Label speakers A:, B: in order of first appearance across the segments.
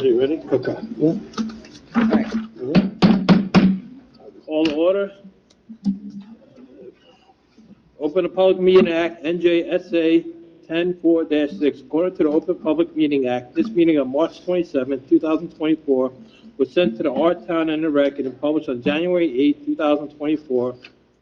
A: you ready?
B: Okay. Yeah.
C: Right.
A: Call to order. Open the Public Meeting Act, NJSA 10-4-6. According to the Open Public Meeting Act, this meeting on March 27, 2024, was sent to the R-Town and the Record and published on January 8, 2024,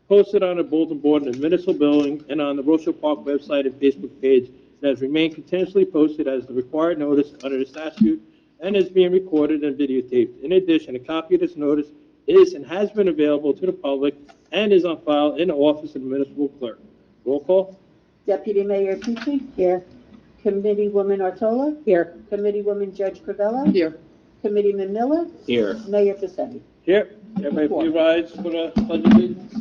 A: posted on the bulletin board in the municipal building and on the Rochelle Park website and Facebook page, and has remained continuously posted as the required notice under the statute and is being recorded and videotaped. In addition, a copy of this notice is and has been available to the public and is on file in the office of the municipal clerk. Roll call.
C: Deputy Mayor Petrie? Here. Committeewoman Artola? Here. Committeewoman Judge Cravella? Here. Committeeman Miller?
A: Here.
C: Mayor Pacini?
A: Here. Everybody please rise for the pledge of allegiance.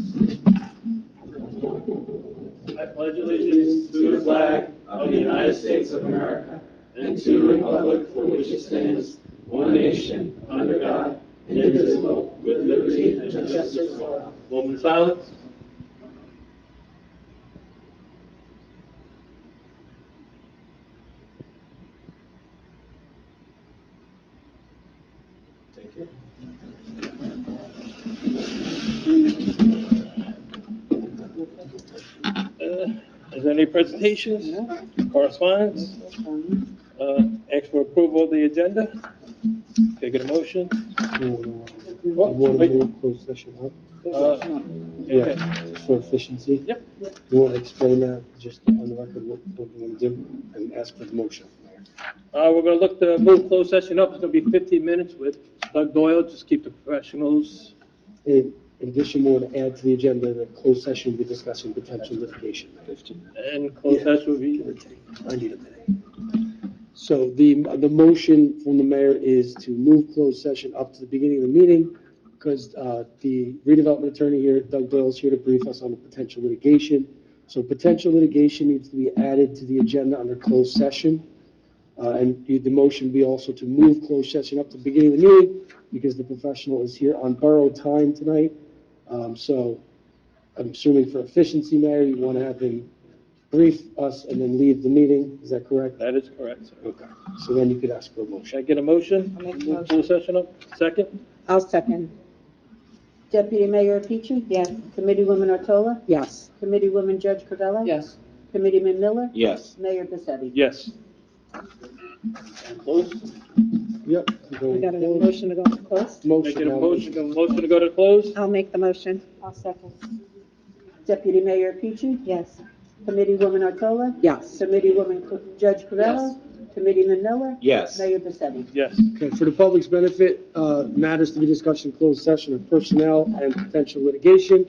A: I pledge allegiance to the flag of the United States of America and to the republic for which it stands, one nation, under God, indivisible, with liberty and justice for all. Moment of silence. Thank you. Is there any presentations?
C: No.
A: Correspondence? Ask for approval of the agenda. Can I get a motion?
B: You want to move closed session up?
A: Okay.
B: Just for efficiency?
A: Yep.
B: You want to explain that, just on the record, what you want to do, and ask for the motion, Mayor?
A: We're going to look to move closed session up. It's going to be 15 minutes with Doug Doyle. Just keep the professionals.
B: In addition, we want to add to the agenda that closed session will be discussing potential litigation. 15 minutes.
A: And closed session will be.
B: I need a minute. So the motion from the mayor is to move closed session up to the beginning of the meeting, because the redevelopment attorney here, Doug Doyle, is here to brief us on the potential litigation. So potential litigation needs to be added to the agenda under closed session. And the motion be also to move closed session up to the beginning of the meeting, because the professional is here on borrowed time tonight. So I'm assuming for efficiency, Mayor, you want to have him brief us and then leave the meeting. Is that correct?
A: That is correct, sir.
B: Okay. So then you could ask for a
A: Should
B: motion.
A: I get a motion?
C: I'll make a
A: Move
C: motion.
A: closed session up. Second?
C: I'll second. Deputy Mayor Petrie? Yes. Committeewoman Artola? Yes. Committeewoman Judge Cravella?
D: Yes.
C: Committeeman Miller?
D: Yes.
C: Mayor Pacini?
A: Yes. Close?
B: Yep.
C: We got a motion to go into close?
A: Can I
B: Motion.
A: get a
B: now.
A: motion to go to close?
C: I'll make the motion. I'll second. Deputy Mayor Petrie? Yes. Committeewoman Artola?
D: Yes.
C: Committeewoman Judge Cravella? Committeeman Miller?
D: Yes.
C: Mayor Pacini?
A: Yes.
B: Okay, for the public's benefit, matters to be discussed in closed session of personnel and potential litigation.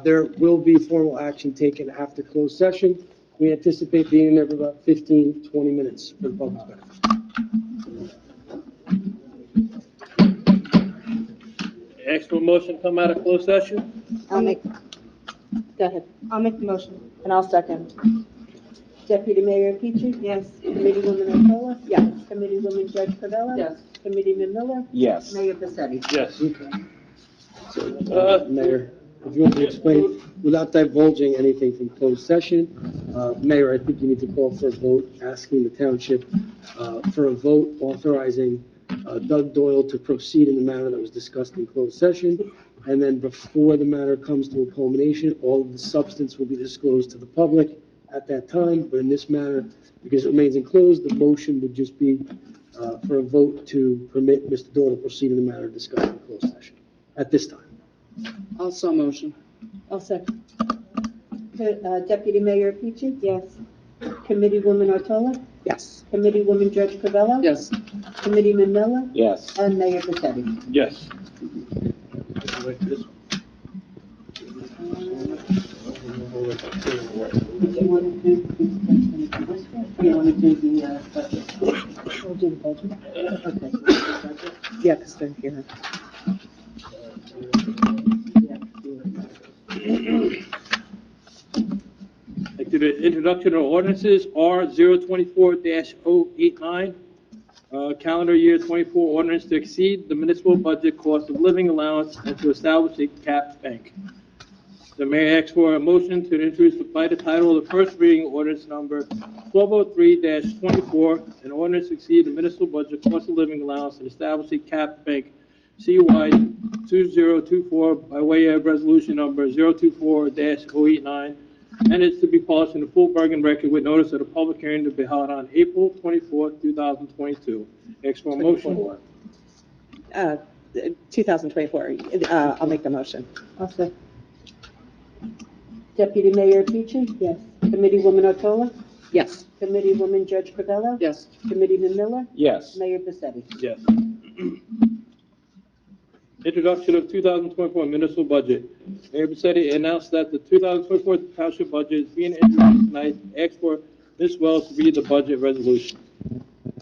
B: There will be formal action taken after closed session. We anticipate being there for about 15, 20 minutes for the public's benefit.
A: Ask for a motion to come out of closed session?
C: Go ahead. I'll make the motion. And I'll second. Deputy Mayor Petrie? Yes. Committeewoman Artola? Yes. Committeewoman Judge Cravella?
D: Yes.
C: Committeeman Miller?
D: Yes.
C: Mayor Pacini?
A: Yes.
B: Okay. So, Mayor, if you want to explain, without divulging anything from closed session, Mayor, I think you need to call for a vote asking the township for a vote authorizing Doug Doyle to proceed in the manner that was discussed in closed session. And then before the matter comes to a culmination, all of the substance will be disclosed to the public at that time. But in this matter, because it remains enclosed, the motion would just be for a vote to permit Mr. Doyle to proceed in the matter discussed in closed session at this time.
D: Also motion.
C: I'll second. Deputy Mayor Petrie? Yes. Committeewoman Artola?
D: Yes.
C: Committeewoman Judge Cravella?
D: Yes.
C: Committeeman Miller?
D: Yes.
C: And Mayor Pacini?
A: Yes.
C: You want to do the budget? We'll do the budget. Okay. Yeah, because they're here.
A: Like to the introduction of ordinances, R 024-089, calendar year 24 ordinance to exceed the municipal budget cost of living allowance and to establish a capped bank. The mayor asks for a motion to introduce by the title of the first reading ordinance number 1203-24, an ordinance to exceed the municipal budget cost of living allowance and establishing cap bank CY 2024 by way of resolution number 024-089, and it's to be published in the full Bergen record with notice of the public hearing to be held on April 24, 2022. Ask for a motion.
E: 2024. I'll make the motion.
C: I'll second. Deputy Mayor Petrie? Yes. Committeewoman Otola?
E: Yes.
C: Committeewoman Judge Covello?
D: Yes.
C: Committeeman Miller?
A: Yes.
C: Mayor Vassetti?
A: Yes. Introduction of 2024 municipal budget. Mayor Vassetti announced that the 2024 township budget is being introduced tonight. Ask for Ms. Wells to read the budget resolution.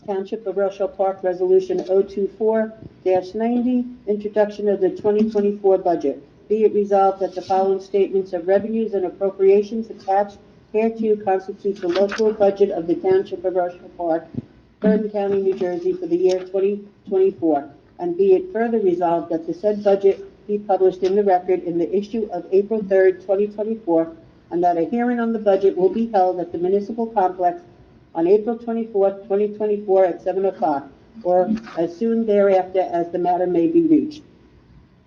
C: Township of Rochelle Park Resolution 024-90, introduction of the 2024 budget. Be it resolved that the following statements of revenues and appropriations attached hereto constitute the local budget of the Township of Rochelle Park, Bergen County, New Jersey, for the year 2024. And be it further resolved that the said budget be published in the record in the issue of April 3rd, 2024, and that a hearing on the budget will be held at the municipal complex on April 24th, 2024 at 7 o'clock, or as soon thereafter as the matter may be reached.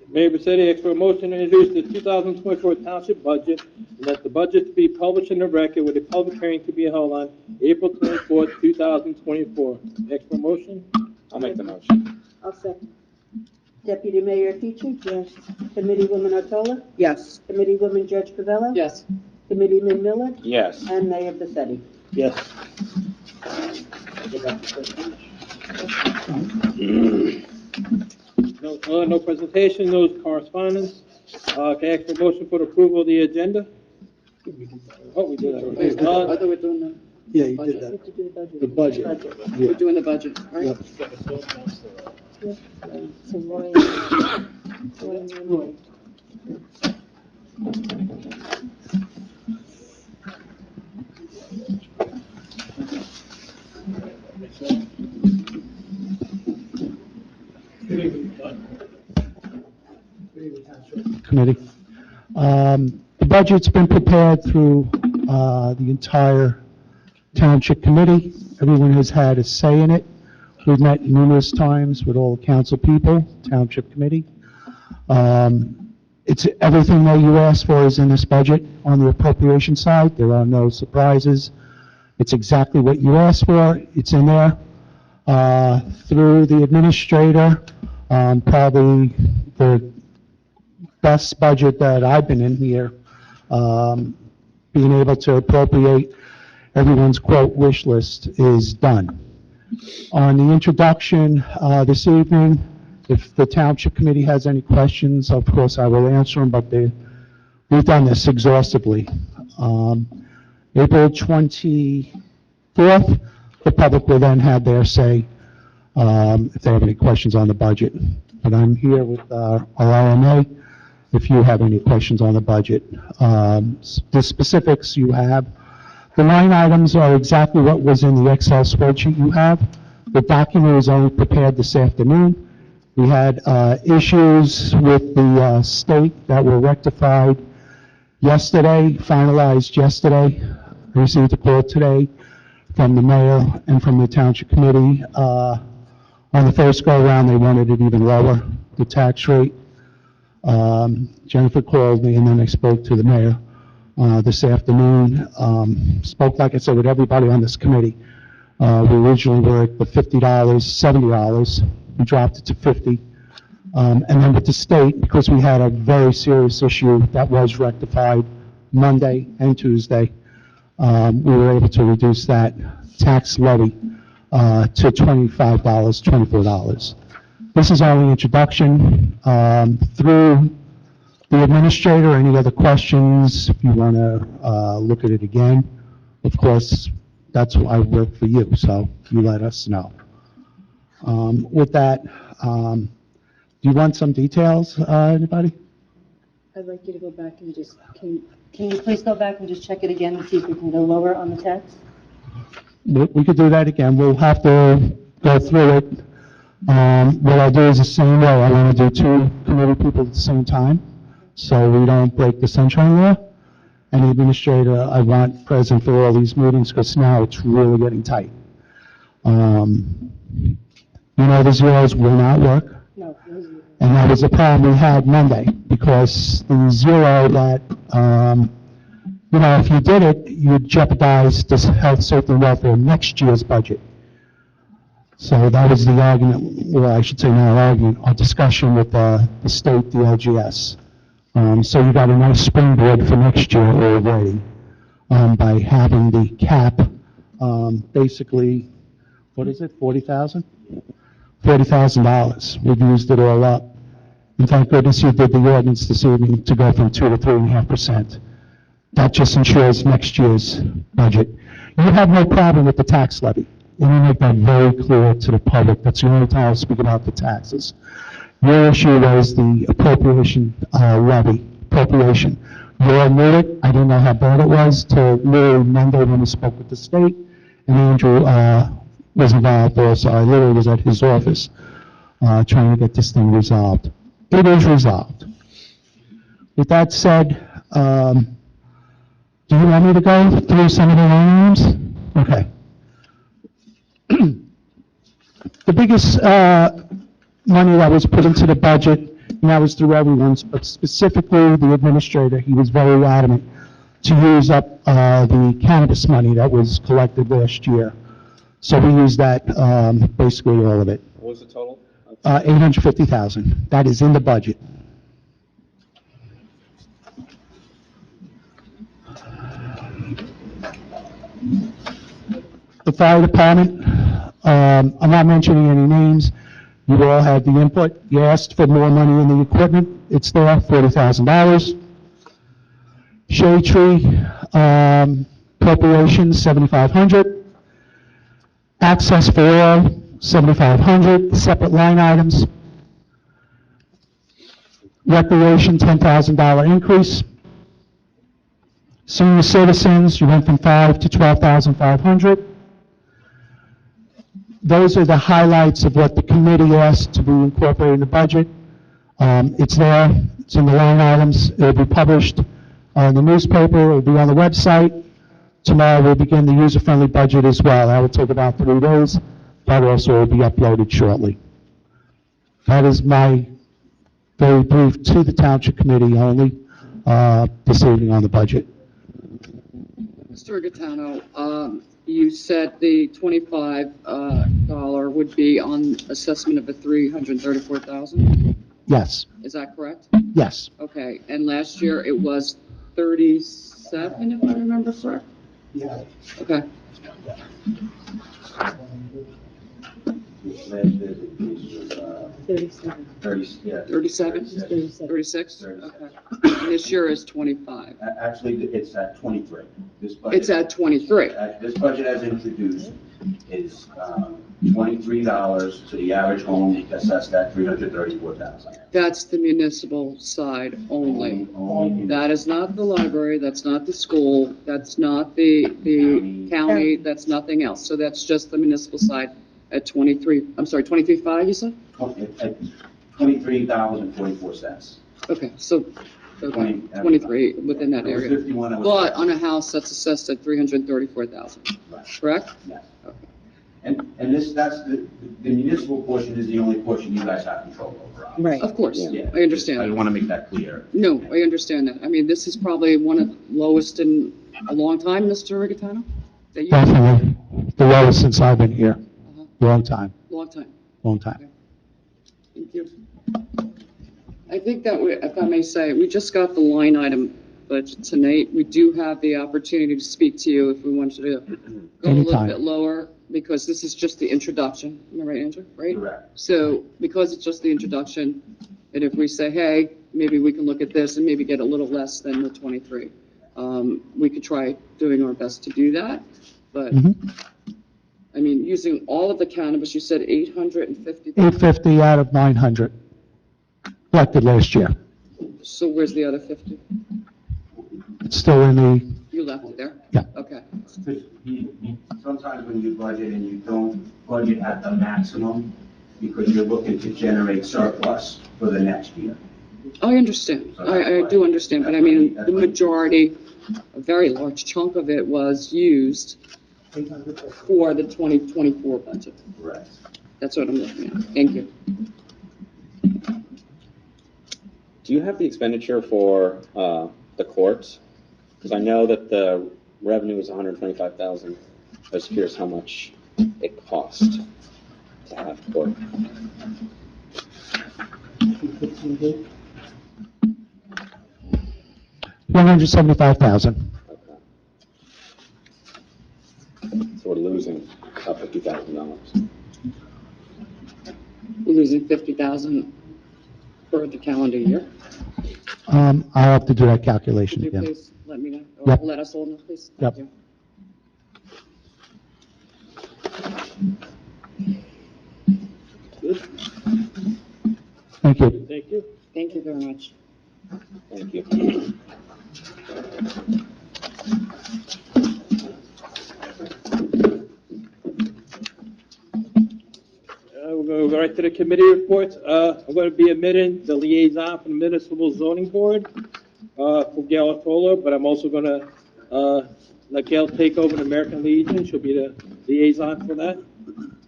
A: Mayor Vassetti asks for a motion to introduce the 2024 township budget, and that the budget to be published in the record with a public hearing to be held on April 24th, 2024. Ask for a motion.
F: I'll make the motion.
C: I'll second. Deputy Mayor Petrie? Yes. Committeewoman Otola?
E: Yes.
C: Committeewoman Judge Covello?
D: Yes.
C: Committeeman Miller?
F: Yes.
C: And Mayor Vassetti?
A: Yes. No presentation, no correspondence. Can I ask for a motion for the approval of the agenda? Oh, we did that
D: Wait, I
A: already.
D: thought we were doing the,
B: Yeah, you did that. The budget.
D: we're doing the budget, right?
B: Yep.
C: So Roy.
G: Committee. The budget's been prepared through the entire Township Committee. Everyone has had a say in it. We've met numerous times with all the council people, Township Committee. It's everything that you asked for is in this budget on the appropriation side. There are no surprises. It's exactly what you asked for. It's in there. Through the administrator, probably the best budget that I've been in here, being able to appropriate everyone's quote wish list is done. On the introduction this evening, if the Township Committee has any questions, of course I will answer them, but we've done this exhaustively. April 24th, the public will then have their say if they have any questions on the budget. But I'm here with our RMA if you have any questions on the budget. The specifics you have. The line items are exactly what was in the Excel spreadsheet you have. The document was only prepared this afternoon. We had issues with the state that were rectified yesterday, finalized yesterday. I received a call today from the mayor and from the Township Committee. On the first go-around, they wanted it even lower, the tax rate. Jennifer called me, and then I spoke to the mayor this afternoon. Spoke, like I said, with everybody on this committee. We originally were at the $50, $70. We dropped it to $50. And then with the state, because we had a very serious issue that was rectified Monday and Tuesday, we were able to reduce that tax levy to $25, $24. This is only introduction. Through the administrator, any other questions, if you want to look at it again, of course, that's why I work for you, so you let us know. With that, do you want some details, anybody?
C: I'd like you to go back and just, can you please go back and just check it again and see if we can go lower on the tax?
G: We could do that again. We'll have to go through it. What I'll do is the same way. I want to do two committee people at the same time. so we don't break the sunshine law. And the administrator, I want present for all these meetings, because now it's really getting tight. The zeros will not work.
C: No.
G: And that was the problem we had Monday, because the zero that, if you did it, you'd jeopardize this health, safety, and welfare next year's budget. So that was the argument, or I should say not argument, our discussion with the state, the LGS. So you got a nice springboard for next year already, by having the cap, basically, what is it, 40,000? $40,000. We've used it all up. And thank goodness you did the ordinance this evening to go from 2 to 3.5%. That just ensures next year's budget. You have no problem with the tax levy. Let me make that very clear to the public. That's the only time I'll speak about the taxes. Your issue was the appropriation levy, appropriation. You all knew it. I didn't know how bad it was till literally Monday when we spoke with the state, and Andrew was involved also. I literally was at his office trying to get this thing resolved. It is resolved. With that said, do you want me to go through some of the line items? Okay. The biggest money that was put into the budget, and that was through everyone's, but specifically the administrator, he was very adamant to use up the cannabis money that was collected last year. So we used that, basically all of it.
A: What was the total?
G: $850,000. That is in the budget. The fire department, I'm not mentioning any names. You all had the input. You asked for more money in the equipment. It's there, $40,000. Shade tree, appropriations, $7,500. Access for all, $7,500, separate line items. Recreation, $10,000 increase. Senior citizens, you went from 5 to 12,500. Those are the highlights of what the committee asked to be incorporated in the budget. It's there, it's in the line items, it'll be published in the newspaper, it'll be on the website. Tomorrow we'll begin the user-friendly budget as well. That will take about 3 days. That also will be uploaded shortly. That is my very brief to the Township Committee only this evening on the budget.
D: Mr. Gaetano, you said the $25 would be on assessment of a $334,000.
G: Yes,
D: Is that correct?
G: yes.
D: Okay, and last year it was 37, if I remember correct?
G: Yeah.
D: Okay.
C: Thirty-seven.
D: 37? 36? Okay. And this year is 25.
F: Actually, it's at 23.
D: It's at 23.
F: This budget as introduced is $23 to the average home assessed at $334,000.
D: That's the municipal side only.
F: Only
D: That is not the library, that's not the school, that's not the county, that's nothing else. So that's just the municipal side at 23.5, you said?
F: at $23.44.
D: Okay, so, okay,
F: 20,
D: 23 within that
F: It was
D: area.
F: 51. It was
D: But on a house that's assessed at 334,000,
F: Right.
D: correct?
F: Yes. And that's the municipal portion is the only portion you guys have control over. obviously.
C: Right.
D: Of course,
F: Yeah.
D: I understand.
F: I want to make that clear.
D: No, I understand that. I mean, this is probably one of the lowest in a long time, Mr. Rigatano? That you,
G: Definitely. The lowest since I've been here. Long time,
D: long time.
G: long time.
D: Thank you. I think that we, if I may say, we just got the line item budget tonight. We do have the opportunity to speak to you if we wanted to go a little
G: Anytime.
D: bit lower, because this is just the introduction. Am I right, Andrew? Right?
F: Correct.
D: So because it's just the introduction, and if we say, hey, maybe we can look at this and maybe get a little less than the 23, we could try doing our best to do that. But,
G: Mhm.
D: I mean, using all of the cannabis, you said 850.
G: 850 out of 900 collected last year.
D: So where's the other 50?
G: It's still in the,
D: You left it there?
G: Yeah.
D: Okay.
F: Because sometimes when you budget and you don't budget at the maximum, because you're looking to generate surplus for the next year.
D: I understand. I do understand, but I mean, the majority, a very large chunk of it was used for the 2024 budget.
F: Correct.
D: That's what I'm looking at. Thank you.
H: Do you have the expenditure for the courts? Because I know that the revenue is 125,000. I was curious how much it cost to have court.
G: $175,000.
H: Okay. So we're losing about $50,000.
D: We're losing 50,000 for the calendar year.
G: I'll have to do that
D: Could
G: calculation
D: you
G: again.
D: please let me know,
G: Yep.
D: or let us all know, please?
G: Yep.
D: Thank you.
G: Thank you.
A: Thank you.
D: Thank you very much.
H: Thank you.
A: We're going to go right to the committee reports. I'm going to be omitting the liaison from the Municipal Zoning Board for Gail Toller, but I'm also going to let Gail take over the American Legion. She'll be the liaison for that.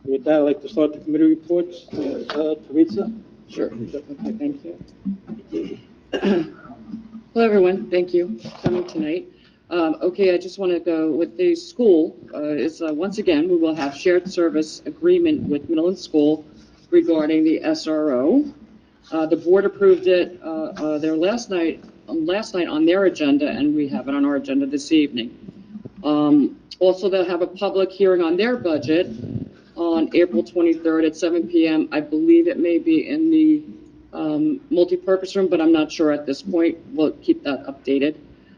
A: With that, I'd like to start the committee reports. Teresa?
D: Sure. Okay, thank you. Hello, everyone. Thank you for coming tonight. Okay, I just want to go with the school. Once again, we will have shared service agreement with Midland School regarding the SRO. The board approved it their last night on their agenda, and we have it on our agenda this evening. Also, they'll have a public hearing on their budget on April 23rd at 7 p.m. I believe it may be in the multipurpose room, but I'm not sure at this point. We'll keep that updated.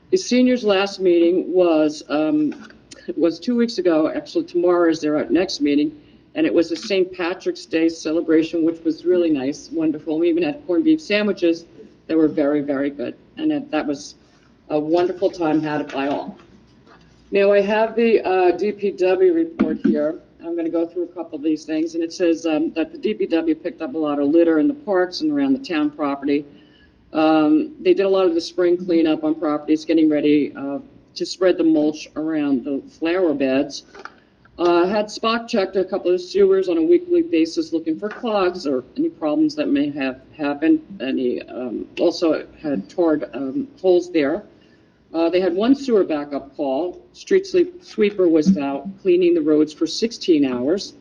D: The seniors' last meeting was 2 weeks ago. Actually, tomorrow is their next meeting, and it was a St. Patrick's Day celebration, which was really nice, wonderful. We even had corned beef sandwiches that were very, very good, and that was a wonderful time had by all. Now, I have the DPW report here. I'm going to go through a couple of these things, and it says that the DPW picked up a lot of litter in the parks and around the town property. They did a lot of the spring cleanup on properties, getting ready to spread the mulch around the flower beds. Had spot checked a couple of sewers on a weekly basis looking for clogs or any problems that may have happened. And he also had tarred holes there. They had one sewer backup call. Street sweeper was out cleaning the roads for 16 hours.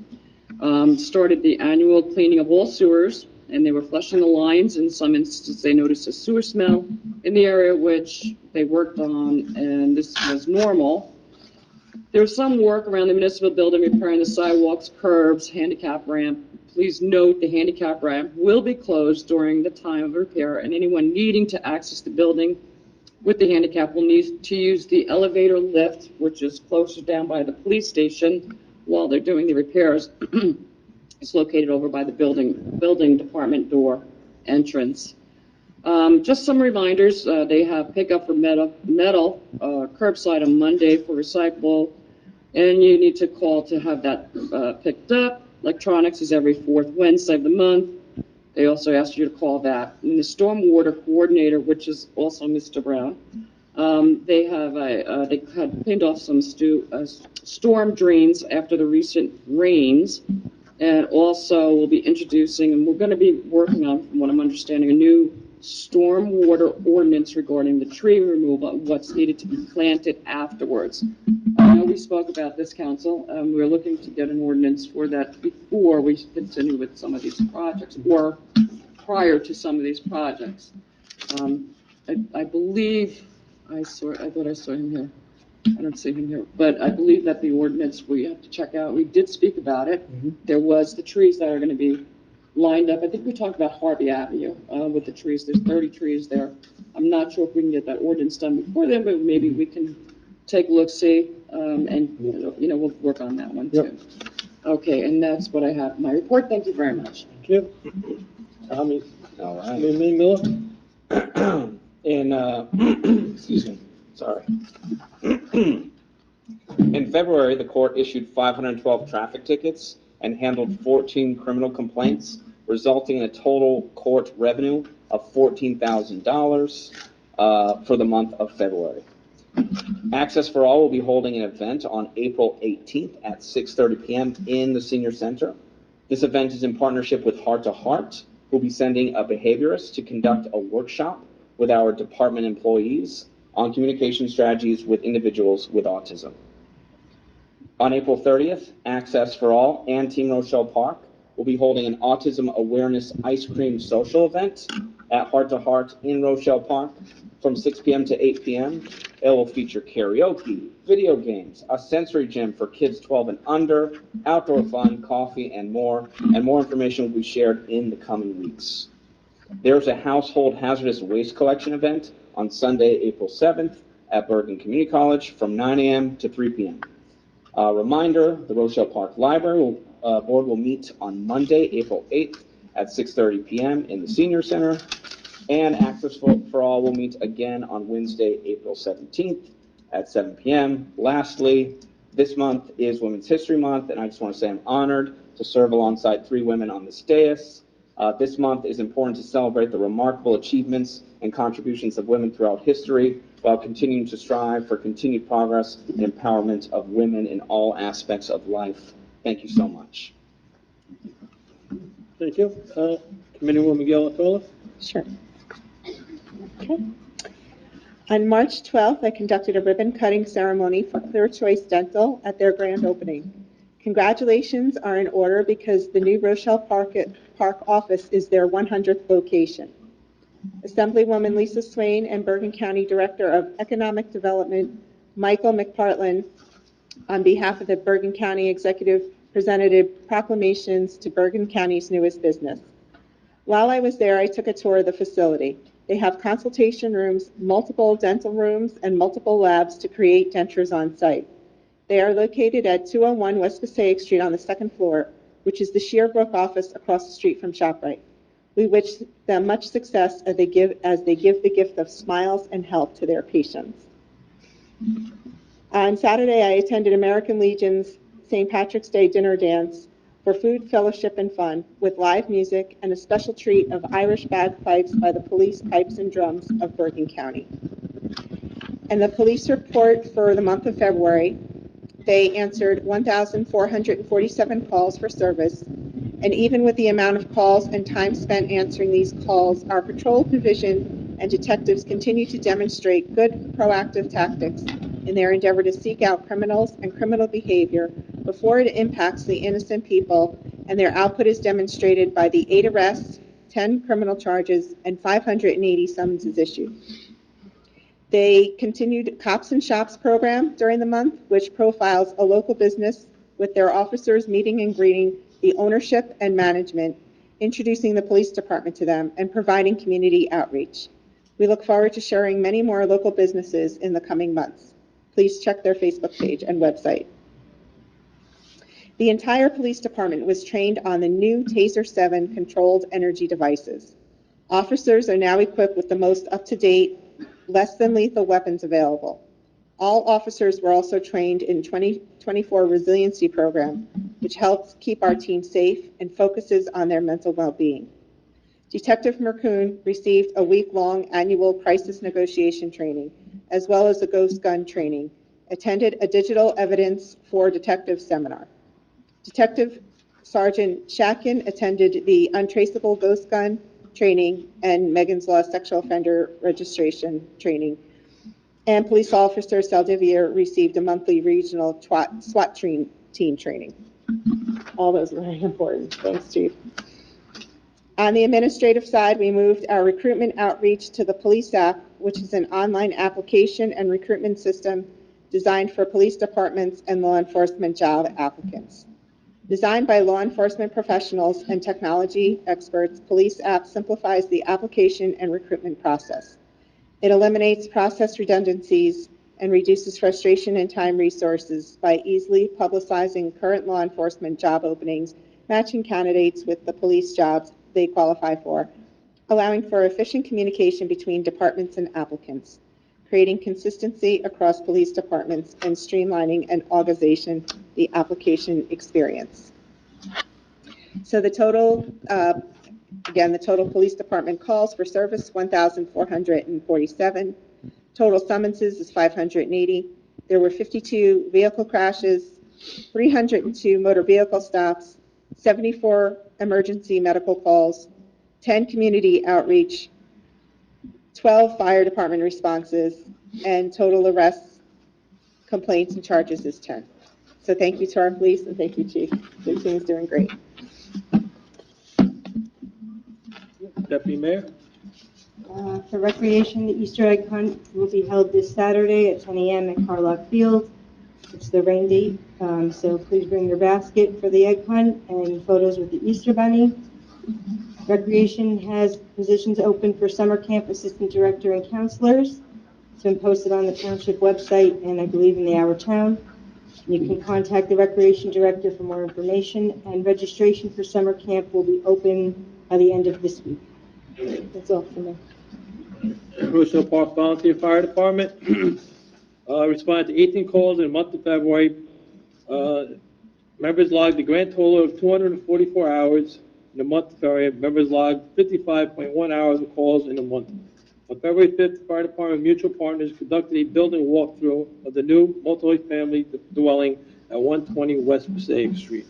D: Started the annual cleaning of all sewers, and they were flushing the lines. In some instances, they noticed a sewer smell in the area which they worked on, and this was normal. There was some work around the municipal building repairing the sidewalks, curbs, handicap ramp. Please note the handicap ramp will be closed during the time of repair, and anyone needing to access the building with the handicap will need to use the elevator lift, which is closer down by the police station while they're doing the repairs. It's located over by the building department door entrance. Just some reminders, they have pickup for metal curbside on Monday for recyclable, and you need to call to have that picked up. Electronics is every fourth Wednesday of the month. They also asked you to call that. And the stormwater coordinator, which is also Mr. Brown, they had cleaned off some storm drains after the recent rains, and also will be introducing, and we're going to be working on, from what I'm understanding, a new stormwater ordinance regarding the tree removal and what's needed to be planted afterwards. I know we spoke about this, Council. We're looking to get an ordinance for that before we continue with some of these projects, or prior to some of these projects. I believe, I thought I saw him here. I don't see him here, but I believe that the ordinance we have to check out, we did speak about it.
B: Mhm.
D: There was the trees that are going to be lined up. I think we talked about Harvey Avenue with the trees. There's 30 trees there. I'm not sure if we can get that ordinance done before then, but maybe we can take a look, see, and, we'll work on that one too.
B: Yep.
D: Okay, and that's what I have in my report. Thank you very much.
A: Thank you. Tommy,
H: All right.
A: Miller?
H: Excuse me, sorry. In February, the court issued 512 traffic tickets and handled 14 criminal complaints, resulting in a total court revenue of $14,000 for the month of February. Access for All will be holding an event on April 18th at 6:30 p.m. in the Senior Center. This event is in partnership with Heart to Heart, who will be sending a behaviorist to conduct a workshop with our department employees on communication strategies with individuals with autism. On April 30th, Access for All and Team Rochelle Park will be holding an autism awareness ice cream social event at Heart to Heart in Rochelle Park from 6 p.m. to 8 p.m. It will feature karaoke, video games, a sensory gym for kids 12 and under, outdoor fun, coffee, and more information will be shared in the coming weeks. There's a household hazardous waste collection event on Sunday, April 7th at Bergen Community College from 9 a.m. to 3 p.m. A reminder, the Rochelle Park Library Board will meet on Monday, April 8th at 6:30 p.m. in the Senior Center, and Access for All will meet again on Wednesday, April 17th at 7 p.m. Lastly, this month is Women's History Month, and I just want to say I'm honored to serve alongside 3 women on this dais. This month is important to celebrate the remarkable achievements and contributions of women throughout history, while continuing to strive for continued progress and empowerment of women in all aspects of life. Thank you so much.
A: Thank you. Committeewoman Gelatola?
E: Sure. Okay. On March 12th, I conducted a ribbon-cutting ceremony for Clear Choice Dental at their grand opening. Congratulations are in order because the new Rochelle Park office is their 100th location. Assemblywoman Lisa Swain and Bergen County Director of Economic Development Michael McPartland, on behalf of the Bergen County Executive, presented proclamations to Bergen County's newest business. While I was there, I took a tour of the facility. They have consultation rooms, multiple dental rooms, and multiple labs to create dentures on site. They are located at 201 West Passaic Street on the 2nd floor, which is the Shearbrook office across the street from ShopRite. We wish them much success as they give the gift of smiles and help to their patients. On Saturday, I attended American Legion's St. Patrick's Day dinner dance for food, fellowship, and fun, with live music and a special treat of Irish bagpipes by the Police Pipes and Drums of Bergen County. And the police report for the month of February, they answered 1,447 calls for service, and even with the amount of calls and time spent answering these calls, our patrol division and detectives continue to demonstrate good proactive tactics in their endeavor to seek out criminals and criminal behavior before it impacts the innocent people, and their output is demonstrated by the 8 arrests, 10 criminal charges, and 580 summonses issued. They continued Cops and Shops program during the month, which profiles a local business with their officers meeting and greeting the ownership and management, introducing the police department to them, and providing community outreach. We look forward to sharing many more local businesses in the coming months. Please check their Facebook page and website. The entire police department was trained on the new TASER 7 controlled energy devices. Officers are now equipped with the most up-to-date, less than lethal weapons available. All officers were also trained in 2024 resiliency program, which helps keep our team safe and focuses on their mental well-being. Detective Mercoon received a week-long annual crisis negotiation training, as well as a ghost gun training, attended a digital evidence for detective seminar. Detective Sergeant Shatkin attended the untraceable ghost gun training and Megan's Law sexual offender registration training. And police officer Saldivier received a monthly regional SWAT team training. All those are very important. Thanks, Chief. On the administrative side, we moved our recruitment outreach to the Police app, which is an online application and recruitment system designed for police departments and law enforcement job applicants. Designed by law enforcement professionals and technology experts, Police app simplifies the application and recruitment process. It eliminates process redundancies and reduces frustration and time resources by easily publicizing current law enforcement job openings, matching candidates with the police jobs they qualify for, allowing for efficient communication between departments and applicants, creating consistency across police departments, and streamlining and organization the application experience. So the total Again, the total police department calls for service, 1,447. Total summonses is 580. There were 52 vehicle crashes, 302 motor vehicle stops, 74 emergency medical calls, 10 community outreach, 12 fire department responses, and total arrests, complaints, and charges is 10. So thank you to our police, and thank you, Chief. Your team is doing great.
A: Deputy Mayor?
I: For recreation, the Easter egg hunt will be held this Saturday at 10 a.m. at Carlock Field. It's the rain date, so please bring your basket for the egg hunt and photos with the Easter Bunny. Recreation has positions open for summer camp assistant director and counselors. It's been posted on the Township website and I believe in the Our Town. You can contact the recreation director for more information, and registration for summer camp will be open by the end of this week. That's all for me.
A: Rochelle Park Volunteer Fire Department responded to 18 calls in the month of February. Members logged a grand total of 244 hours in the month of February. Members logged 55.1 hours of calls in the month. On February 5th, the Fire Department Mutual Partners conducted a building walkthrough of the new multi-family dwelling at 120 West Passaic Street.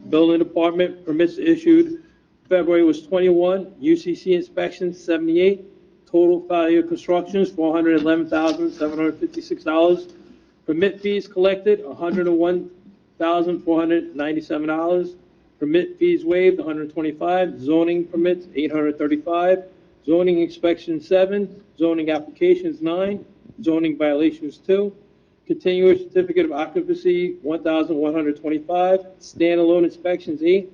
A: Building Department permits issued February was 21, UCC inspections 78, total value of constructions $411,756. Permit fees collected $101,497. Permit fees waived 125. Zoning permits 835. Zoning inspections 7. Zoning applications 9. Zoning violations 2. Continuous certificate of occupancy 1,125. Standalone inspections 8.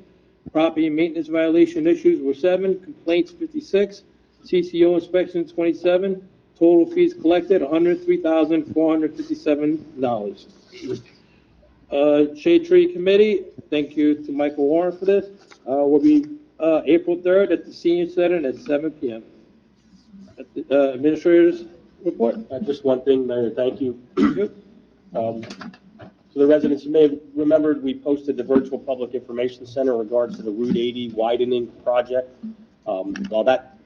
A: Property maintenance violation issues were 7, complaints 56, CCO inspections 27, total fees collected $103,457. Shade Tree Committee, thank you to Michael Warren for this, will be April 3rd at the Senior Center at 7 p.m. Administrators report.
J: Just one thing, Mayor, thank you. To the residents, you may have remembered we posted the virtual public information center in regards to the Route 80 widening project. While that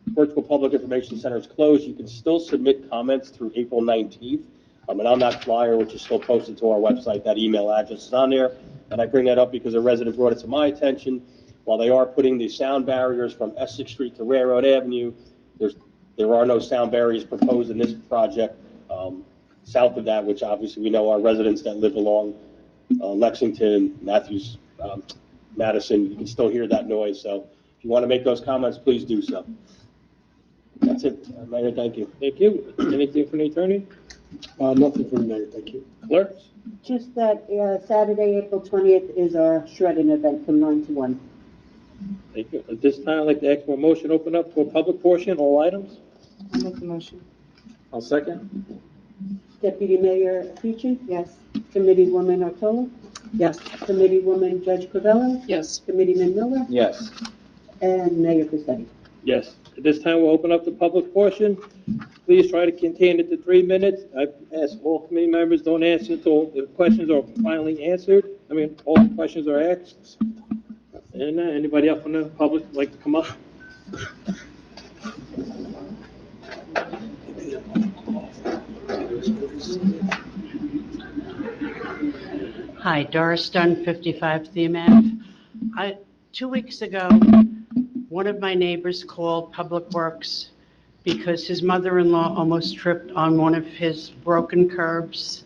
J: virtual public information center is closed, you can still submit comments through April 19th. And on that flyer, which is still posted to our website, that email address is on there. And I bring that up because a resident brought it to my attention. While they are putting the sound barriers from Essex Street to Railroad Avenue, there are no sound barriers proposed in this project. South of that, which obviously we know our residents that live along Lexington, Matthews, Madison, you can still hear that noise. So if you want to make those comments, please do so. That's it, Mayor, thank you.
A: Thank you. Anything from the attorney?
B: Nothing from the mayor, thank you.
A: Clerk?
C: Just that Saturday, April 20th is our shredding event from 9 to 1.
A: Thank you. At this time, I'd like to ask for a motion open up for public portion, all items.
I: I'll make the motion.
H: I'll second.
C: Deputy Mayor Tucci?
I: Yes.
C: Committeewoman Otola?
E: Yes.
C: Committeewoman Judge Covello?
D: Yes.
C: Committeeman Miller?
H: Yes.
C: And Mayor Cassetti.
A: Yes. At this time, we'll open up the public portion. Please try to contain it to 3 minutes. I ask all committee members, don't answer until the questions are finally answered. All the questions are asked. And anybody else from the public like to come up?
K: Hi, Doris Dunn, 55 Thiem Ave. 2 weeks ago, one of my neighbors called Public Works because his mother-in-law almost tripped on one of his broken curbs.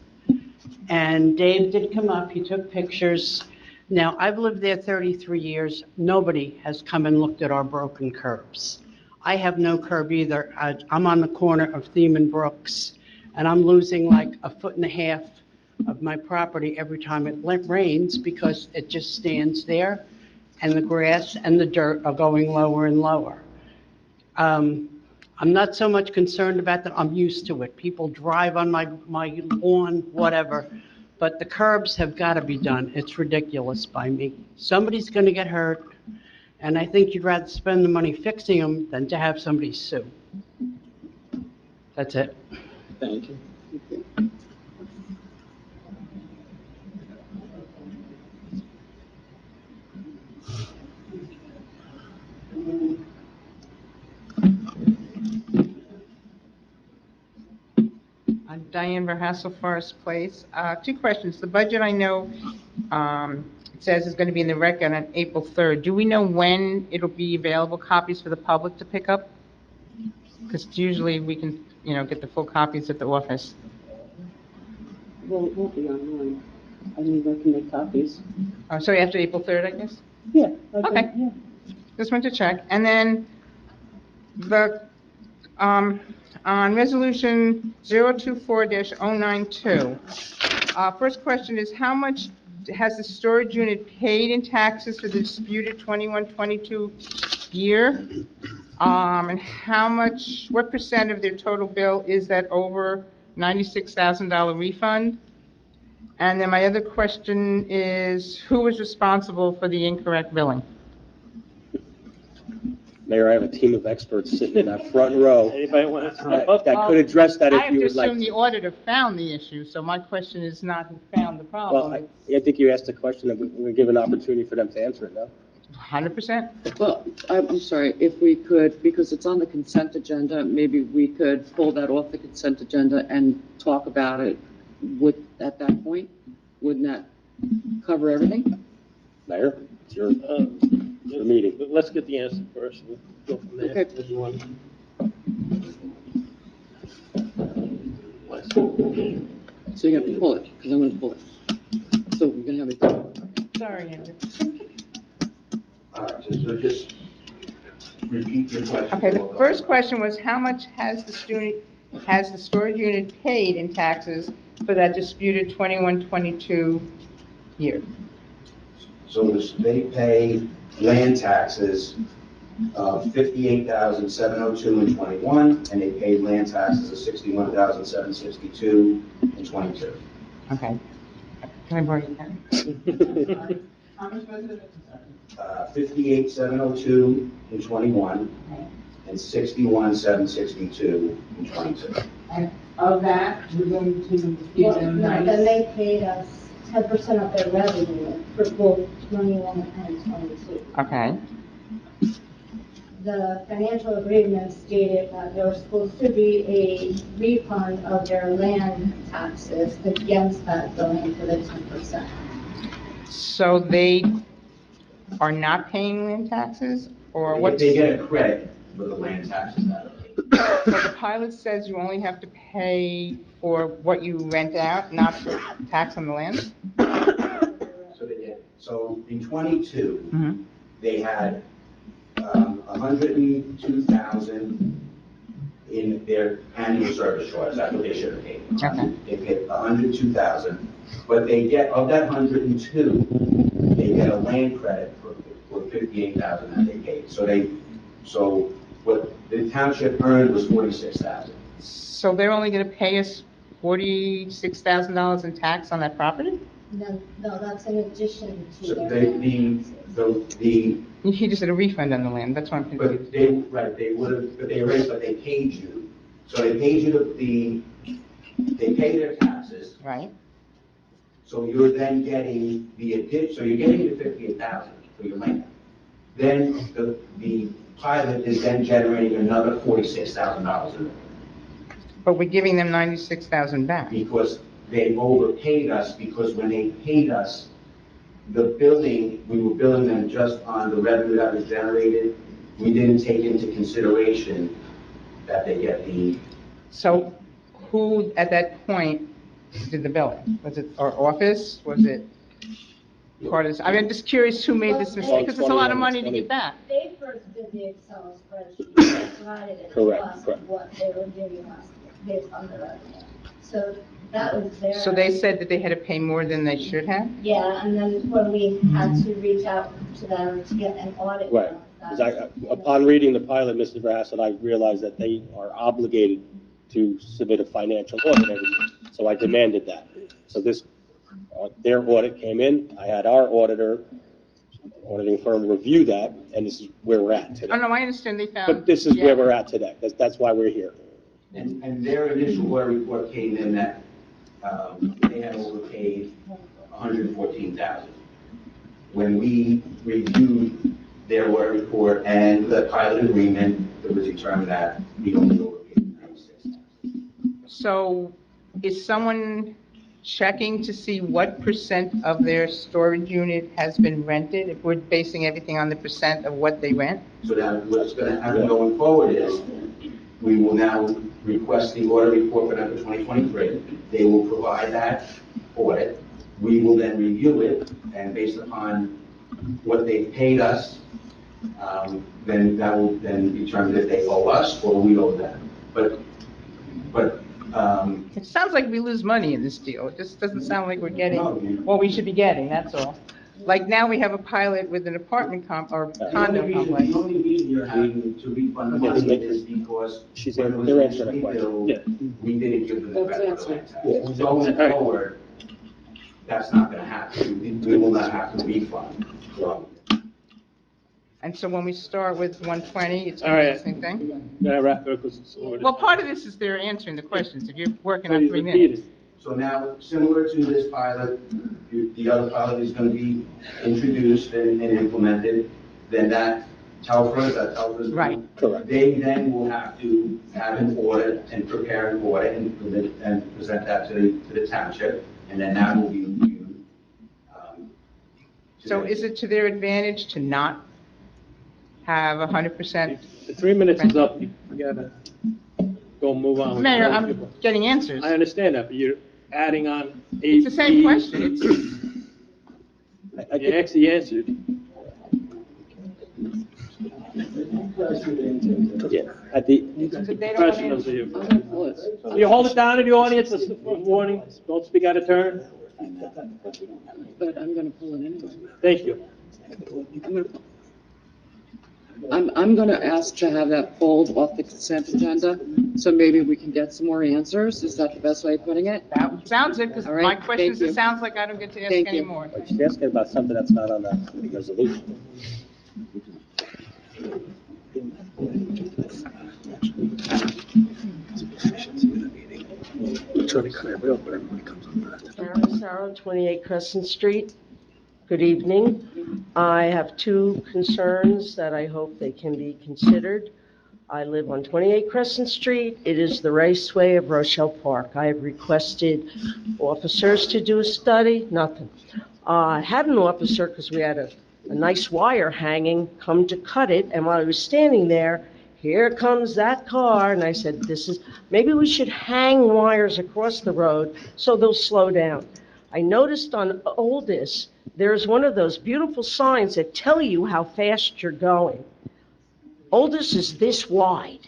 K: And Dave did come up, he took pictures. Now, I've lived there 33 years. Nobody has come and looked at our broken curbs. I have no curb either. I'm on the corner of Thiem and Brooks, and I'm losing like 1.5 feet of my property every time it rains because it just stands there, and the grass and the dirt are going lower and lower. I'm not so much concerned about that. I'm used to it. People drive on my lawn, whatever. But the curbs have got to be done. It's ridiculous by me. Somebody's going to get hurt, and I think you'd rather spend the money fixing them than to have somebody sue. That's it.
H: Thank you.
L: Diane Verhassel, Forest Place. Two questions. The budget, I know, it says is going to be in the record on April 3rd. Do we know when it'll be available, copies for the public to pick up? Because usually we can, get the full copies at the office.
D: Well, it won't be online. I mean, I can make copies.
L: Oh, sorry, after April 3rd, I guess?
D: Yeah.
L: Okay.
D: Yeah.
L: Just wanted to check. And then on resolution 024-092, first question is, how much has the storage unit paid in taxes for the disputed 21-22 year? And what percent of their total bill is that over $96,000 refund? And then my other question is, who was responsible for the incorrect billing?
J: Mayor, I have a team of experts sitting in that front row
A: Anybody want to step up?
J: that could address that
L: I
J: if
L: have
J: you
L: to
J: would like
L: assume the
J: to.
L: auditor found the issue, so my question is not who found the
J: Well,
L: problem.
J: I think you asked a question, and we give an opportunity for them to answer it, no?
L: 100%?
D: Well, I'm sorry, if we could, because it's on the consent agenda, maybe we could pull that off the consent agenda and talk about it at that point? Wouldn't that cover everything?
J: Mayor, it's your meeting.
A: Let's get the answer first. We'll go from there.
D: Okay.
A: Everyone.
D: So you're going to pull it, because I'm going to pull it. So we're going to have it.
L: Sorry, Andrew.
F: All right, so just repeat your question.
L: Okay, the first question was, how much has the storage unit paid in taxes for that disputed 21-22 year?
F: So they pay land taxes of $58,702 and 21, and they paid land taxes of $61,762 and 22.
L: Okay. Can I borrow your pen? How much was it?
F: 58,702 and 21, and 61,762 and 22.
L: And of that, we're going to give them
I: Then they paid us 10% of their revenue for both 21 and 22.
L: Okay.
I: The financial agreement stated that there was supposed to be a refund of their land taxes against that billing for the 10%.
L: So they are not paying land taxes, or what?
F: They get a credit for the land taxes that are paid.
L: So the pilot says you only have to pay for what you rent out, not for tax on the land?
F: So in 22,
L: Mm-hmm.
F: they had 102,000 in their annual service charge. That's what they should have paid.
L: Okay.
F: They paid 102,000, but they get, of that 102, they get a land credit for 58,000 that they paid. So what the township earned was 46,000.
L: So they're only going to pay us $46,000 in tax on that property?
I: No, that's in addition to
F: So
I: their.
L: He just did a refund on the land, that's why I'm confused.
F: but they would have, but they paid you. So they paid you they pay their taxes.
L: Right?
F: So you're then getting so you're getting the 58,000 for your land. Then the pilot is then generating another $46,000
L: But we're giving them $96,000 back.
F: because they overpaid us, because when they paid us, we were billing them just on the revenue that was generated. We didn't take into consideration that they get
L: So who, at that point, did the billing? Was it our office? Was it part of this? I mean, I'm just curious who made this mistake, because it's a lot of money to get back.
I: They first did the Excel spreadsheet and provided it to
J: Correct,
I: us
J: correct.
I: what they were giving us based on the revenue. So that was their.
L: So they said that they had to pay more than they should have?
I: Yeah, and then when we had to reach out to them to get an audit.
J: Right.
I: done,
J: 'Cause upon reading the pilot, Mr. Verhassel, I realized that they are obligated to submit a financial audit every year. So I demanded that. So their audit came in, I had our auditing firm review that, and this is where we're at today.
L: Oh, no, I understand they found.
J: But this is
L: yeah.
J: where we're at today. That's why we're here.
F: And their initial audit report came in that they had overpaid 114,000. When we reviewed their audit report and the pilot agreement, it was determined that we only overpaid 96,000.
L: So is someone checking to see what percent of their storage unit has been rented? If we're basing everything on the percent of what they rent?
F: So now what's going to happen going forward is we will now request the audit report for number 2023. They will provide that audit. We will then review it, and based upon what they paid us, then that will then determine if they owe us or we owe them. But
L: It sounds like we lose money in this deal. It just doesn't sound like we're getting what we should be getting, that's all. Like now we have a pilot with an apartment or condo complex.
F: The only reason you're having to refund the money is because when it was initially billed, we didn't give them the credit for that tax. Going forward, that's not going to happen. We will not have to refund.
L: And so when we start with 120, it's
A: All
L: going to be
A: right.
L: the same thing?
A: Can I wrap it up? 'Cause it's over.
L: Well, part of this is they're answering the questions. If you're working on
A: Please
L: 3
A: repeat
L: minutes.
A: it.
F: So now, similar to this pilot, the other pilot is going to be introduced and implemented, then that Telford.
L: Right.
H: Correct.
F: They then will have to have an audit and prepare an audit and present that to the township, and then that will be reviewed.
L: So is it to their advantage to not have 100%?
A: The 3 minutes is up. You gotta go move on.
L: Mayor, I'm getting answers.
A: I understand that, but you're adding on A.
L: It's the same
A: B.
L: question.
A: You actually answered.
J: Yeah, at the,
L: So they don't want to
A: Professionals
L: answer.
A: here. You hold it down in the audience, it's a warning, don't speak out of turn.
D: But I'm gonna pull it anyway.
A: Thank you.
D: I'm gonna ask to have that pulled off the consent agenda, so maybe we can get some more answers. Is that the best way of putting it?
L: That sounds it, because
D: All right,
L: my questions,
D: thank
L: it
D: you.
L: sounds like I don't get to ask
D: Thank you.
L: anymore.
J: she's asking about something that's not on the resolution.
M: Sarah, 28 Crescent Street. Good evening. I have two concerns that I hope they can be considered. I live on 28 Crescent Street. It is the raceway of Rochelle Park. I have requested officers to do a study, nothing. I had an officer, because we had a nice wire hanging, come to cut it, and while I was standing there, here comes that car, and I said, maybe we should hang wires across the road so they'll slow down. I noticed on Oldest, there's one of those beautiful signs that tell you how fast you're going. Oldest is this wide.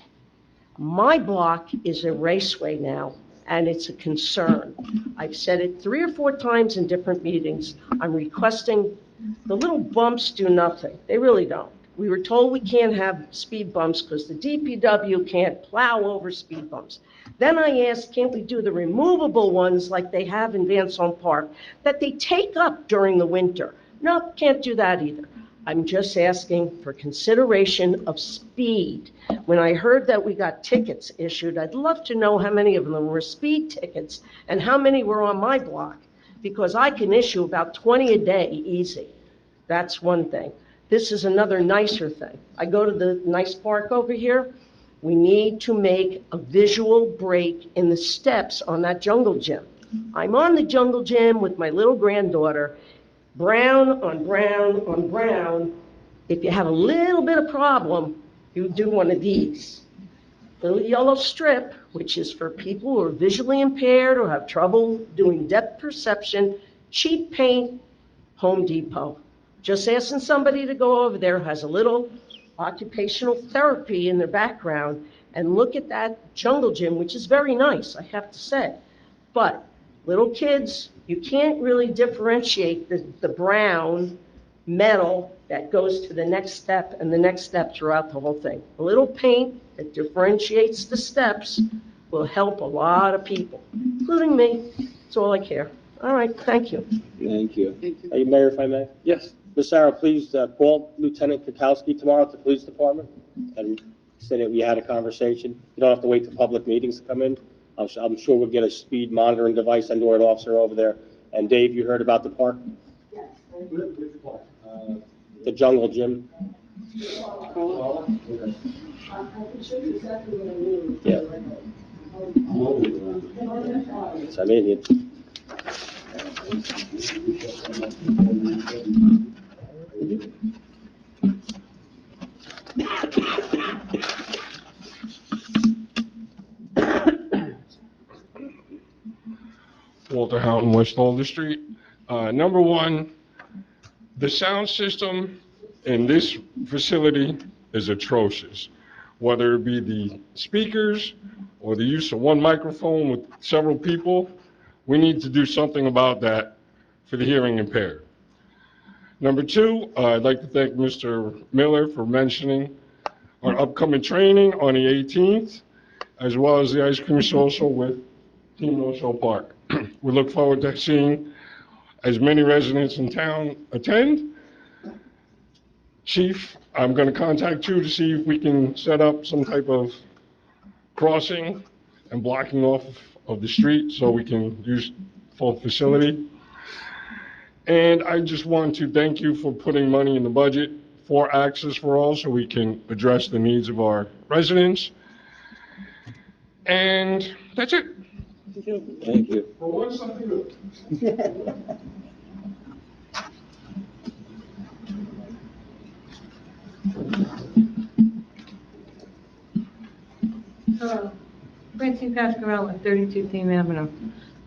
M: My block is a raceway now, and it's a concern. I've said it 3 or 4 times in different meetings. I'm requesting, the little bumps do nothing. They really don't. We were told we can't have speed bumps because the DPW can't plow over speed bumps. Then I asked, can't we do the removable ones like they have in Vansone Park that they take up during the winter? Nope, can't do that either. I'm just asking for consideration of speed. When I heard that we got tickets issued, I'd love to know how many of them were speed tickets and how many were on my block, because I can issue about 20 a day easy. That's one thing. This is another nicer thing. I go to the nice park over here. We need to make a visual break in the steps on that jungle gym. I'm on the jungle gym with my little granddaughter, brown on brown on brown. If you have a little bit of problem, you do one of these. The yellow strip, which is for people who are visually impaired or have trouble doing depth perception, cheap paint, Home Depot. Just asking somebody to go over there who has a little occupational therapy in their background and look at that jungle gym, which is very nice, I have to say. But little kids, you can't really differentiate the brown metal that goes to the next step and the next step throughout the whole thing. A little paint that differentiates the steps will help a lot of people, including me. That's all I care. All right, thank you.
H: Thank you.
J: Hey, Mayor, if I may?
A: Yes.
J: Ms. Sarah, please call Lieutenant Kukowski tomorrow at the police department and say that we had a conversation. You don't have to wait for public meetings to come in. I'm sure we'll get a speed monitoring device and or an officer over there. And Dave, you heard about the park?
B: Yes. Which part?
J: The jungle gym?
B: I can show you exactly what I mean.
J: Yeah.
H: Sabi it.
N: Walter Houghton, West Alder Street. Number one, the sound system in this facility is atrocious. Whether it be the speakers or the use of one microphone with several people, we need to do something about that for the hearing impaired. Number two, I'd like to thank Mr. Miller for mentioning our upcoming training on the 18th, as well as the ice cream social with Team Rochelle Park. We look forward to seeing as many residents in town attend. Chief, I'm going to contact you to see if we can set up some type of crossing and blocking off of the street so we can use full facility. And I just want to thank you for putting money in the budget for Access for All so we can address the needs of our residents. And that's it.
H: Thank you.
N: For once, something good.
O: Hello, Francine Pasquarello, 32 Thiem Avenue.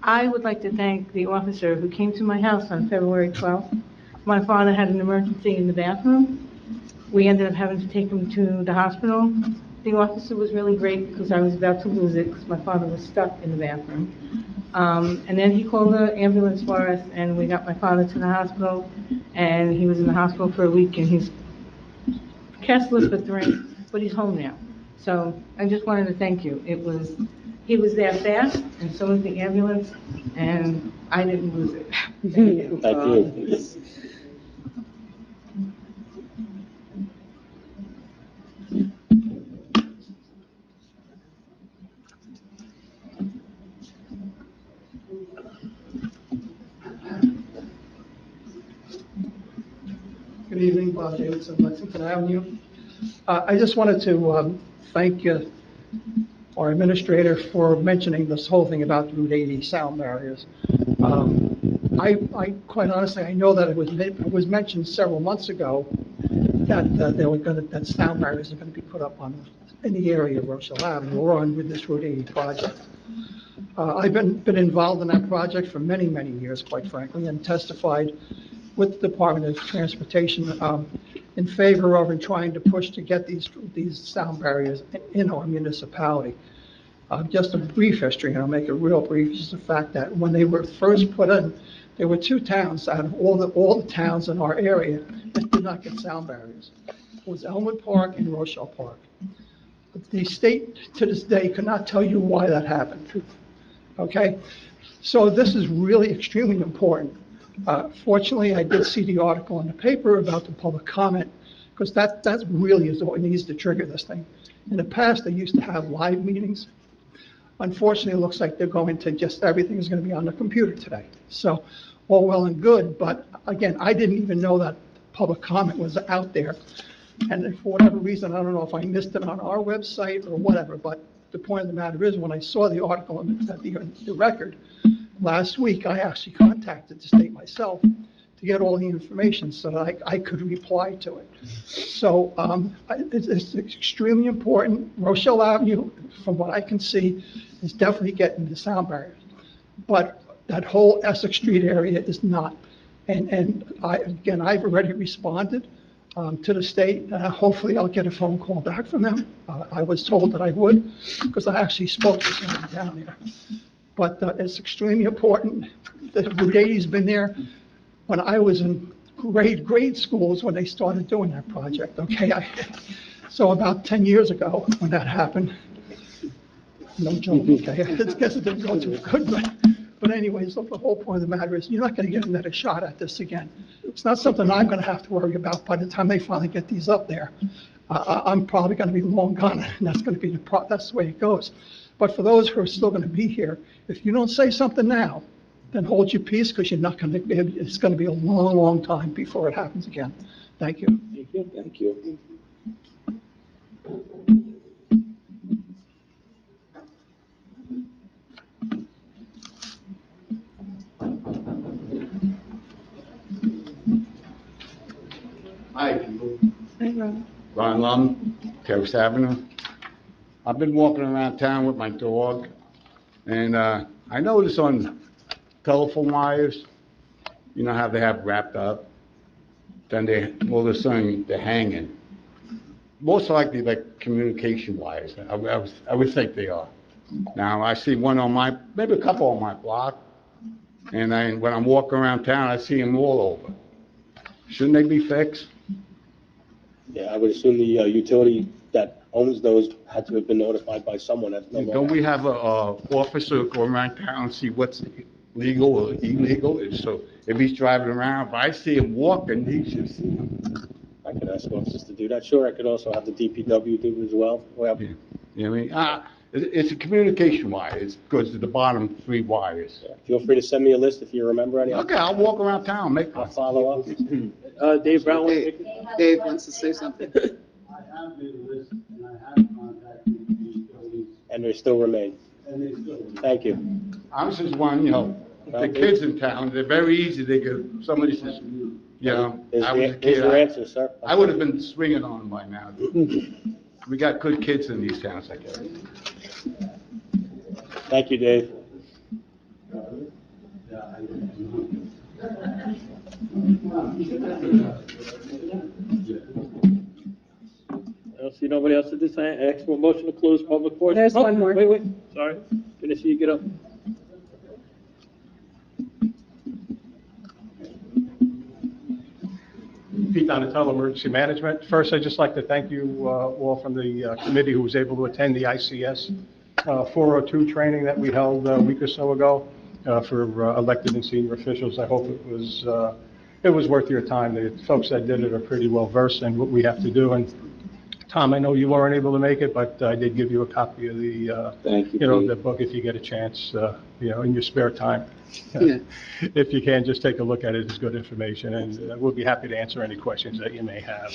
O: I would like to thank the officer who came to my house on February 12th. My father had an emergency in the bathroom. We ended up having to take him to the hospital. The officer was really great because I was about to lose it because my father was stuck in the bathroom. And then he called the ambulance for us, and we got my father to the hospital, and he was in the hospital for a week, and he's cashless for 3, but he's home now. So I just wanted to thank you. He was there fast, and so was the ambulance, and I didn't lose it. Thank you.
H: Thank you.
P: Good evening, Bob Davidson, Lexington Avenue. I just wanted to thank our administrator for mentioning this whole thing about Route 80 sound barriers. I quite honestly, I know that it was mentioned several months ago that that sound barriers are going to be put up in the area of Rochelle Avenue or on with this Route 80 project. I've been involved in that project for many, many years, quite frankly, and testified with the Department of Transportation in favor of and trying to push to get these sound barriers in our municipality. Just a brief history, and I'll make it real brief, is the fact that when they were first put in, there were 2 towns out of all the towns in our area that did not get sound barriers. It was Elmwood Park and Rochelle Park. The state, to this day, could not tell you why that happened. Okay? So this is really extremely important. Fortunately, I did see the article in the paper about the public comment, because that really is what needs to trigger this thing. In the past, they used to have live meetings. Unfortunately, it looks like they're going to everything is going to be on the computer today. So, all well and good, but again, I didn't even know that public comment was out there. And for whatever reason, I don't know if I missed it on our website or whatever, but the point of the matter is, when I saw the article in the record last week, I actually contacted the state myself to get all the information so that I could reply to it. So it's extremely important. Rochelle Avenue, from what I can see, is definitely getting the sound barriers. But that whole Essex Street area is not. And I've already responded to the state. Hopefully I'll get a phone call back from them. I was told that I would, because I actually spoke to somebody down there. But it's extremely important. The Route 80's been there when I was in grade schools when they started doing that project, okay? So about 10 years ago when that happened, no joke, okay? I guess it didn't go too good, but anyways, the whole point of the matter is you're not going to get another shot at this again. It's not something I'm going to have to worry about by the time they finally get these up there. I'm probably going to be long gone, and that's going to be that's the way it goes. But for those who are still going to be here, if you don't say something now, then hold your peace, because you're not going to be, it's going to be a long, long time before it happens again. Thank you.
H: Thank you. Thank you.
Q: Lum, Terrace Avenue. I've been walking around town with my dog, and I noticed on telephone wires, you know how they have wrapped up, then all of a sudden they're hanging. Most likely like communication wires. I would think they are. Now I see one on maybe a couple on my block, and when I'm walking around town, I see them all over. Shouldn't they be fixed?
J: Yeah, I would assume the utility that owns those had to have been notified by someone. That's no
Q: Don't
J: longer-
Q: we have a officer go around town and see what's legal or illegal? So if he's driving around, if I see him walking, he should see him.
J: I could ask officers to do that. Sure, I could also have the DPW do it as well. Well,
Q: You know what I mean? It's a communication wire. It goes to the bottom 3 wires.
J: feel free to send me a list if you remember any.
Q: Okay, I'll walk around town,
J: I'll follow up.
A: Dave Brown,
D: Dave wants to say something.
B: I have the list, and I have contacted the utilities,
J: And they still remain.
B: and they still.
J: Thank you.
Q: I'm just one, the kids in town, they're very easy. They get, somebody says,
J: Is
Q: I was a
J: your
Q: kid.
J: answer, sir?
Q: I would have been swinging on them by now. We got good kids in these towns, I guess.
J: Thank you, Dave.
A: I don't see nobody else at this time. Ask for a motion to close public portion.
E: There's one more.
A: Wait, sorry. Gonna see you get up.
P: Pete Donatello, Emergency Management. First, I'd just like to thank you all from the committee who was able to attend the ICS 402 training that we held a week or so ago for elected and senior officials. I hope it was worth your time. The folks that did it are pretty well versed in what we have to do. And Tom, I know you weren't able to make it, but I did give you a copy of the,
H: Thank you,
P: the book if you get a chance, in your spare time.
D: Yeah.
P: If you can, just take a look at it. It's good information, and we'll be happy to answer any questions that you may have.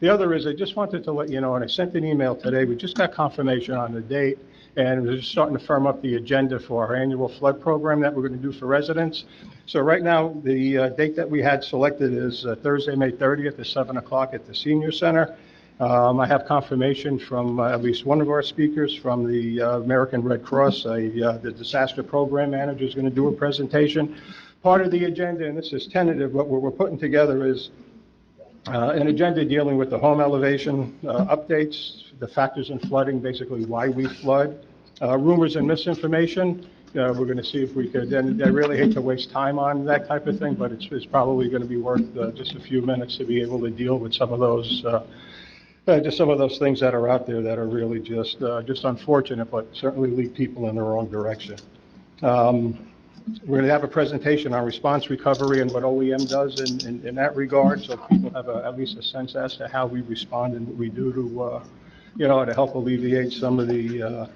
P: The other is, I just wanted to let you know, and I sent an email today, we just got confirmation on the date, and we're just starting to firm up the agenda for our annual flood program that we're going to do for residents. So right now, the date that we had selected is Thursday, May 30th at 7 o'clock at the Senior Center. I have confirmation from at least one of our speakers from the American Red Cross. The disaster program manager is going to do a presentation. Part of the agenda, and this is tentative, what we're putting together is an agenda dealing with the home elevation updates, the factors in flooding, basically why we flood, rumors and misinformation. We're going to see if we could, and I really hate to waste time on that type of thing, but it's probably going to be worth just a few minutes to be able to deal with some of those things that are out there that are really just unfortunate, but certainly lead people in the wrong direction. We're going to have a presentation on response recovery and what OEM does in that regard, so people have at least a sense as to how we respond and what we do to help alleviate some of the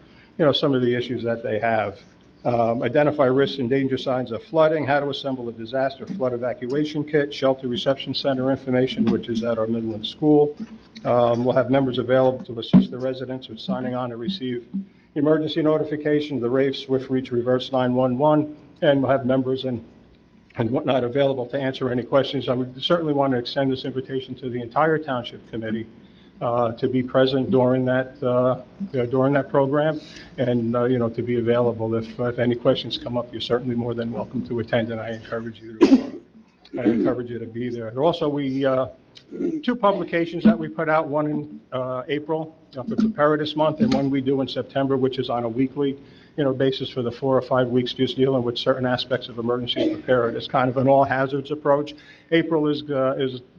P: issues that they have. Identify risks and danger signs of flooding, how to assemble a disaster flood evacuation kit, shelter reception center information, which is at our Midland School. We'll have members available to assist the residents with signing on to receive emergency notifications, the RAVE, Swift Reach, Reverse 911, and we'll have members and whatnot available to answer any questions. I would certainly want to extend this invitation to the entire Township Committee to be present during that program, and to be available if any questions come up. You're certainly more than welcome to attend, and I encourage you to be there. And also, we 2 publications that we put out, one in April for Preparedness Month, and one we do in September, which is on a weekly basis for the 4 or 5 weeks, just dealing with certain aspects of emergency preparedness, kind of an all hazards approach. April is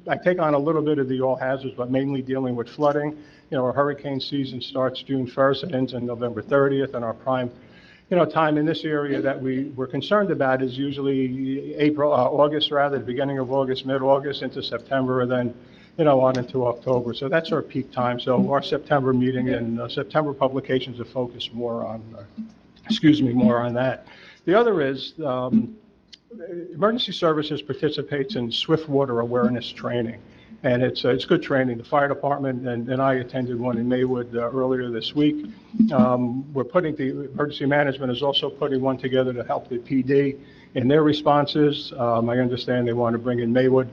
P: I take on a little bit of the all hazards, but mainly dealing with flooding. Our hurricane season starts June 1st and ends on November 30th, and our prime time in this area that we're concerned about is usually August, the beginning of August, mid-August into September, and then, on into October. So that's our peak time. So our September meeting and September publications are focused more on that. The other is, Emergency Services participates in swift water awareness training. And it's good training. The fire department and I attended one in Maywood earlier this week. The emergency management is also putting one together to help the PD in their responses. I understand they want to bring in Maywood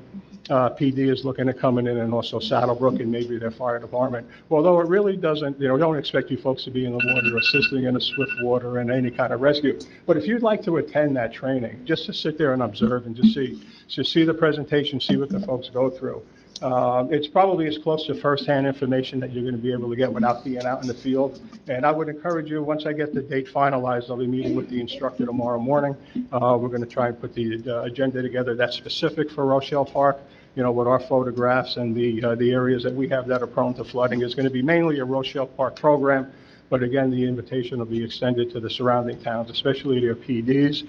R: PD is looking at coming in, and also Saddlebrook and maybe their fire department. Although it really doesn't, don't expect you folks to be in the water, assisting in a swift water and any kind of rescue. But if you'd like to attend that training, just to sit there and observe and just see the presentation, see what the folks go through. It's probably as close to firsthand information that you're going to be able to get without being out in the field. And I would encourage you, once I get the date finalized, I'll be meeting with the instructor tomorrow morning. We're going to try and put the agenda together that's specific for Rochelle Park, with our photographs and the areas that we have that are prone to flooding. Is going to be mainly a Rochelle Park program, but again, the invitation will be extended to the surrounding towns, especially their PDs.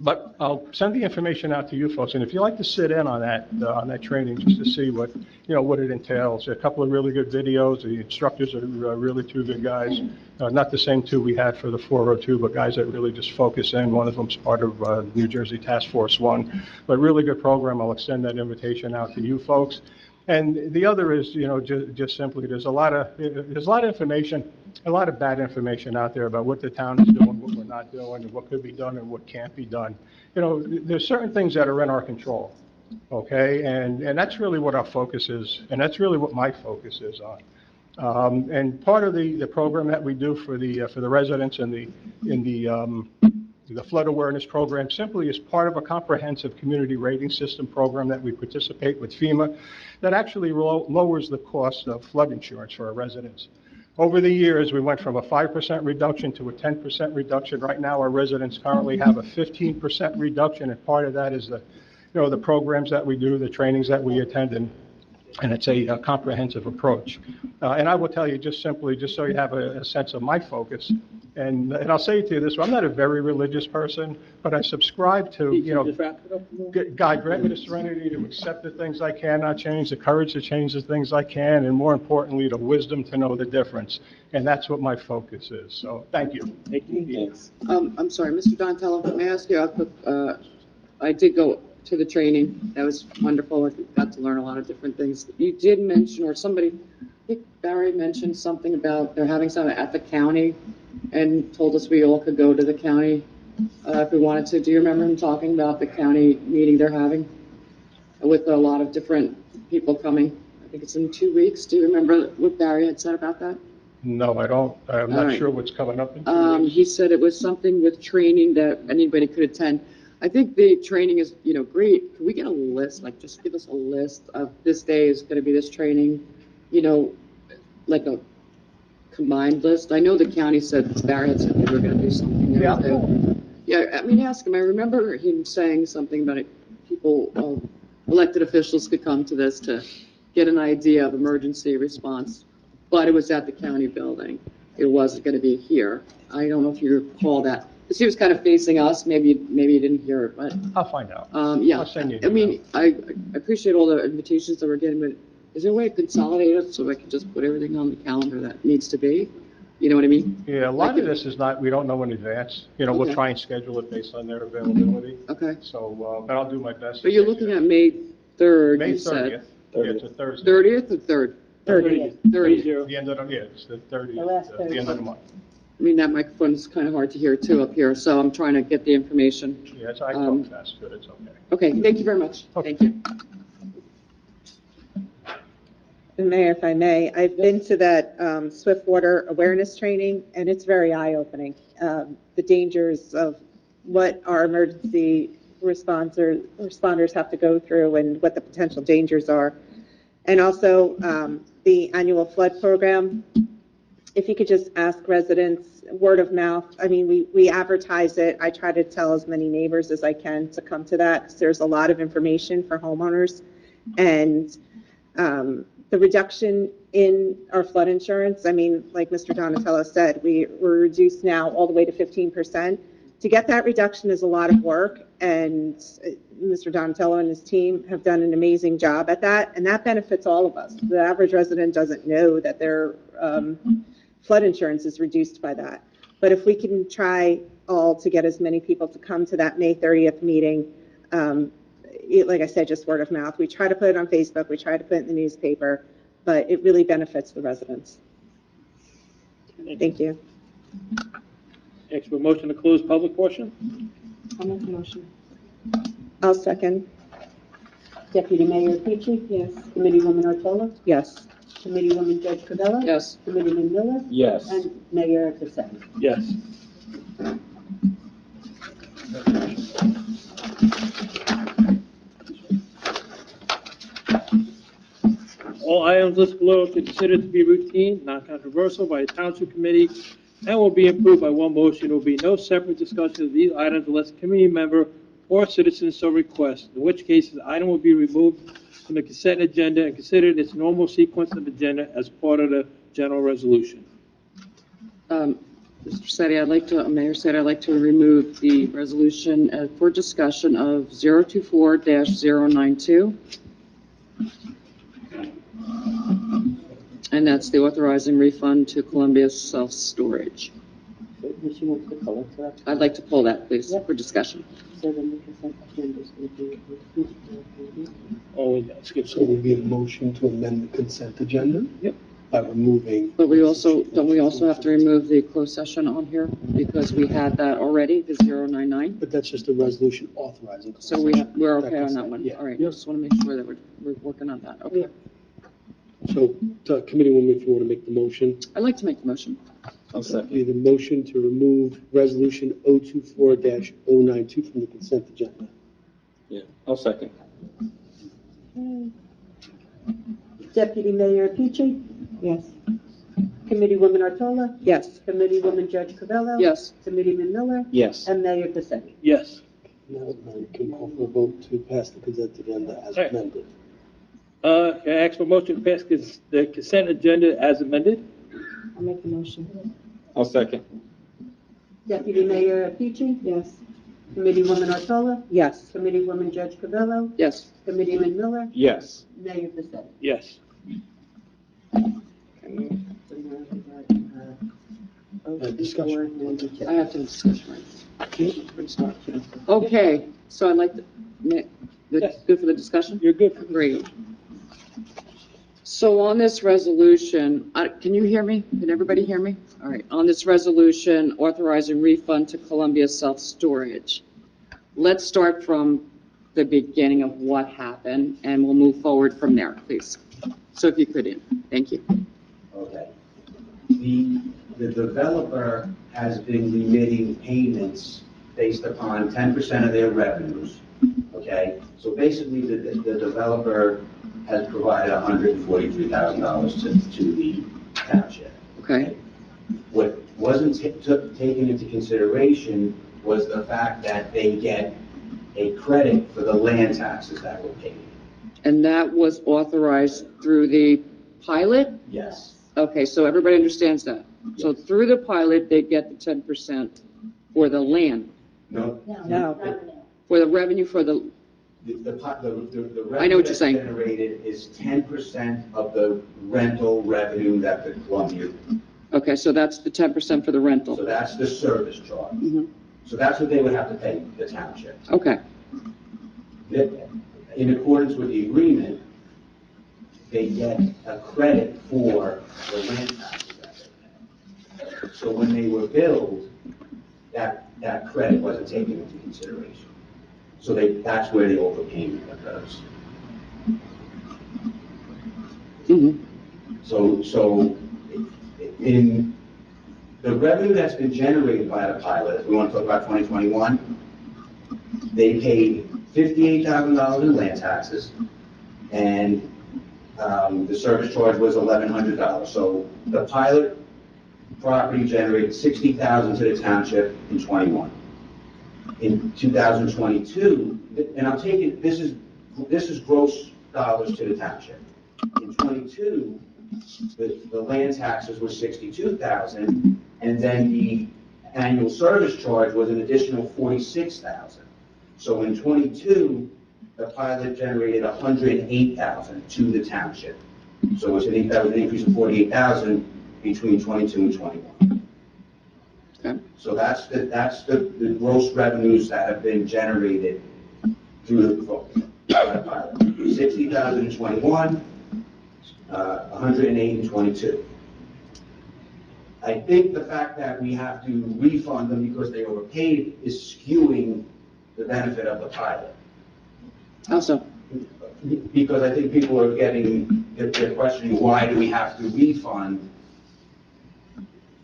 R: But I'll send the information out to you folks, and if you'd like to sit in on that training, just to see what it entails. A couple of really good videos. The instructors are really two good guys. Not the same two we had for the 402, but guys that really just focus in. One of them's part of New Jersey Task Force 1. But really good program. I'll extend that invitation out to you folks. And the other is, just simply, there's a lot of information, a lot of bad information out there about what the town is doing, what we're not doing, and what could be done and what can't be done. There's certain things that are in our control, okay? And that's really what our focus is, and that's really what my focus is on. And part of the program that we do for the residents in the flood awareness program simply is part of a comprehensive community rating system program that we participate with FEMA that actually lowers the cost of flood insurance for our residents. Over the years, we went from a 5% reduction to a 10% reduction. Right now, our residents currently have a 15% reduction, and part of that is the programs that we do, the trainings that we attend, and it's a comprehensive approach. And I will tell you just simply, just so you have a sense of my focus, and I'll say to you this, I'm not a very religious person, but I subscribe to, God grant me the serenity to accept the things I cannot change, the courage to change the things I can, and more importantly, the wisdom to know the difference. And that's what my focus is. So thank you.
A: Thank you.
D: I'm sorry, Mr. Donatello, may I ask you, I did go to the training. That was wonderful. I got to learn a lot of different things. You did mention, or somebody, I think Barry mentioned something about they're having something at the county and told us we all could go to the county if we wanted to. Do you remember him talking about the county meeting they're having with a lot of different people coming? I think it's in 2 weeks. Do you remember what Barry had said about that?
R: No, I don't. I'm not sure what's coming up in 2 weeks.
D: He said it was something with training that anybody could attend. I think the training is, great. Can we get a list, just give us a list of this day is going to be this training, like a combined list? I know the county said, Barry had said they were going to do something. Yeah, ask him. I remember him saying something about it. People, elected officials could come to this to get an idea of emergency response, but it was at the county building. It wasn't going to be here. I don't know if you recall that. He was kind of facing us. Maybe you didn't hear it, but
R: I'll find out.
D: I'll
R: send you.
D: I appreciate all the invitations that we're getting, but is there a way to consolidate it so I can just put everything on the calendar that needs to be? You know what I mean?
R: Yeah, a lot of this is not, we don't know in advance. We'll try and schedule it based on their availability.
D: Okay.
R: So, but I'll do my best.
D: But you're looking at May 3rd,
R: May
D: you
R: 30th.
D: said.
R: Yeah, it's a Thursday.
D: 30th or 3rd?
C: 30th.
D: 30th.
R: The end of the, it's the 30th,
C: The last
R: the end of the month.
D: I mean, that microphone's kind of hard to hear too up here, so I'm trying to get the information.
R: Yeah, I talk fast, but it's okay.
D: Okay, thank you very much.
R: Okay.
D: Thank you.
E: Mayor, if I may, I've been to that Swiftwater awareness training, and it's very eye-opening. The dangers of what our emergency responders have to go through and what the potential dangers are. And also the annual flood program. If you could just ask residents, word of mouth. I mean, we advertise it. I try to tell as many neighbors as I can to come to that, because there's a lot of information for homeowners. And the reduction in our flood insurance, I mean, like Mr. Donatello said, we're reduced now all the way to 15%. To get that reduction is a lot of work, and Mr. Donatello and his team have done an amazing job at that, and that benefits all of us. The average resident doesn't know that their flood insurance is reduced by that. But if we can try all to get as many people to come to that May 30th meeting, like I said, just word of mouth. We try to put it on Facebook, we try to put it in the newspaper, but it really benefits the residents. Thank you.
A: Next, for motion to close public portion?
C: I'll make the motion.
E: I'll second.
C: Deputy Mayor Peachy? Yes. Committeewoman Otola?
E: Yes.
C: Committeewoman Judge Covello?
D: Yes.
C: Committeeman Miller?
J: Yes.
C: And Mayor Cassetti?
A: Yes. All items listed below are considered to be routine, non-controversial by the Township Committee, and will be approved by one motion. There will be no separate discussion of these items unless a committee member or citizen so requests, in which case the item will be removed from the consent agenda and considered its normal sequence of agenda as part of the general resolution.
D: Mr. Setti, Mayor Setti, I'd like to remove the resolution for discussion of 024-092. And that's the authorizing refund to Columbia Self-Storage.
C: She wants to pull it, so
D: I'd like to pull that, please,
C: Yep.
D: for discussion.
C: so then the consent agenda is going to be.
A: Oh, yeah, skip.
B: So will be a motion to amend the consent agenda?
A: Yep.
B: By removing.
D: But don't we also have to remove the closed session on here? Because we had that already, the 099.
B: But that's just a resolution authorizing.
D: So we're okay on that one?
B: Yeah.
D: All right, I just want to make sure that we're working on that. Okay.
B: So, Committeewoman, if you want to make the motion.
D: I'd like to make the motion.
H: I'll second.
B: Be the motion to remove resolution 024-092 from the consent agenda.
H: Yeah, I'll second.
C: Deputy Mayor Peachy?
E: Yes.
C: Committeewoman Otola?
E: Yes.
C: Committeewoman Judge Covello?
D: Yes.
C: Committeeman Miller?
H: Yes.
C: And Mayor Cassetti?
A: Yes.
B: Now, you can call for a vote to pass the consent agenda as
A: Right.
B: amended.
A: Can I ask for a motion to pass the consent agenda as amended?
E: I'll make the motion.
H: I'll second.
C: Deputy Mayor Peachy?
E: Yes.
C: Committeewoman Otola?
E: Yes.
C: Committeewoman Judge Covello?
D: Yes.
C: Committeeman Miller?
H: Yes.
C: Mayor Cassetti?
A: Yes.
B: Discussion.
D: I have to discuss, right? Okay, so I'd like to, good for the discussion?
A: You're good for
D: Great. So on this resolution, can you hear me? Can everybody hear me? All right, on this resolution authorizing refund to Columbia Self-Storage, let's start from the beginning of what happened, and we'll move forward from there, please. So if you could, thank you.
F: Okay. The developer has been remitting payments based upon 10% of their revenues, okay? So basically, the developer has provided $143,000 to the township.
D: Okay.
F: What wasn't taken into consideration was the fact that they get a credit for the land taxes that were paid.
D: And that was authorized through the pilot?
F: Yes.
D: Okay, so everybody understands that? So through the pilot, they get the 10% for the land,
F: No.
E: No.
D: for the revenue for the,
F: The
D: I know what
F: revenue
D: you're
F: that's
D: saying.
F: generated is 10% of the rental revenue that the Columbia,
D: okay, so that's the 10% for the
F: so
D: rental.
F: that's the service charge.
D: Mhm.
F: So that's what they would have to pay the township.
D: Okay,
F: In accordance with the agreement, they get a credit for the land taxes that they pay. So when they were billed, that credit wasn't taken into consideration. So that's where the overpayment occurs.
D: mhm,
F: So in the revenue that's been generated by the pilot, if we want to talk about 2021, they paid $58,000 in land taxes, and the service charge was $1,100. So the pilot property generated $60,000 to the township in '21. In 2022, and I'm taking, this is gross dollars to the township. In '22, the land taxes were $62,000, and then the annual service charge was an additional $46,000. So in '22, the pilot generated $108,000 to the township. So that was an increase of $48,000 between '22 and '21.
D: okay,
F: So that's the gross revenues that have been generated through the pilot. 60,000 in '21, 108 in '22. I think the fact that we have to refund them because they overpaid is skewing the benefit of the pilot.
D: also,
F: Because I think people are they're questioning, why do we have to refund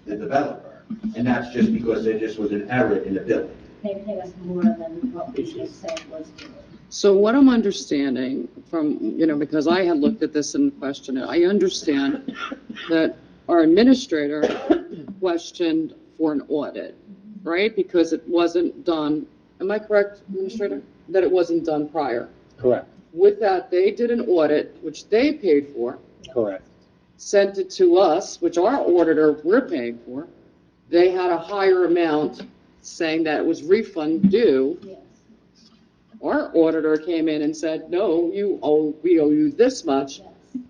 F: the developer? And that's just because there just was an error in the billing.
I: They paid us more than what we just said was due.
D: So what I'm understanding from, because I had looked at this and questioned it, I understand that our administrator questioned for an audit, right? Because it wasn't done, am I correct, Administrator? That it wasn't done prior.
J: Correct,
D: With that, they did an audit, which they paid for,
J: correct.
D: sent it to us, which our auditor we're paying for. They had a higher amount saying that it was refund due.
I: Yes.
D: Our auditor came in and said, no, we owe you this much.
I: Yes.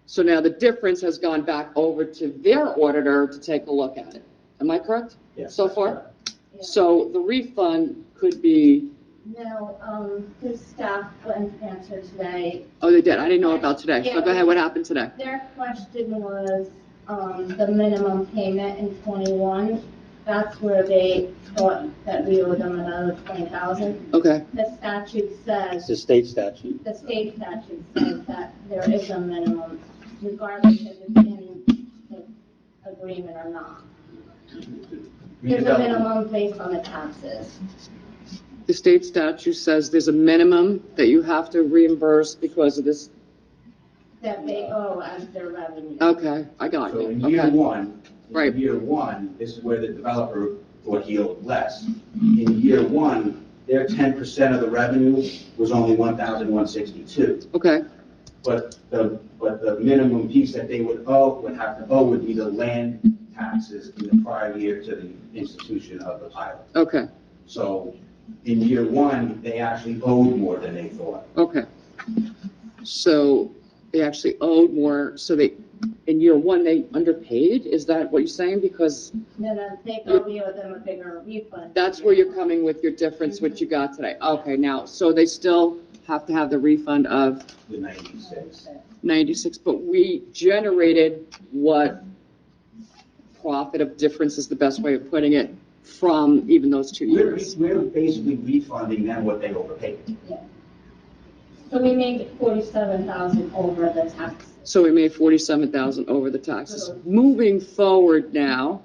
D: So now the difference has gone back over to their auditor to take a look at it. Am I correct?
F: Yes,
D: So
F: that's
D: far?
F: correct.
I: Yeah.
D: So the refund could be,
I: No, his staff went and answered today.
D: oh, they did. I didn't know about today. So
I: Yeah.
D: go ahead. What happened today?
I: Their question was, the minimum payment in 21. That's where they thought that we owed them another 20,000.
D: Okay.
I: The statute
J: It's
I: says,
J: the state statute.
I: the state statute says that there is a minimum, regardless if it's in the agreement or not. There's a minimum based on the taxes.
D: The state statute says there's a minimum that you have to reimburse because of this.
I: That they owe as their revenue.
D: Okay, I got
F: So
D: you.
F: in year
D: Okay.
F: one,
D: Right.
F: this is where the developer thought he owed less. In year one, their 10% of the revenue was only 1,162.
D: Okay,
F: But the minimum piece that they would have to owe would be the land taxes in the prior year to the institution of the pilot.
D: okay,
F: So in year one, they actually owed more than they thought.
D: okay. So they actually owed more, so in year one, they underpaid? Is that what you're saying? Because
I: Then they thought we owed them a bigger refund.
D: that's where you're coming with your difference, what you got today. Okay, now, so they still have to have the refund of
F: The 96.
D: 96, but we generated what profit of difference is the best way of putting it from even those 2 years?
F: We're basically refunding them what they overpaid.
I: Yeah. So we made 47,000 over the tax.
D: So we made 47,000 over the taxes. Moving forward now,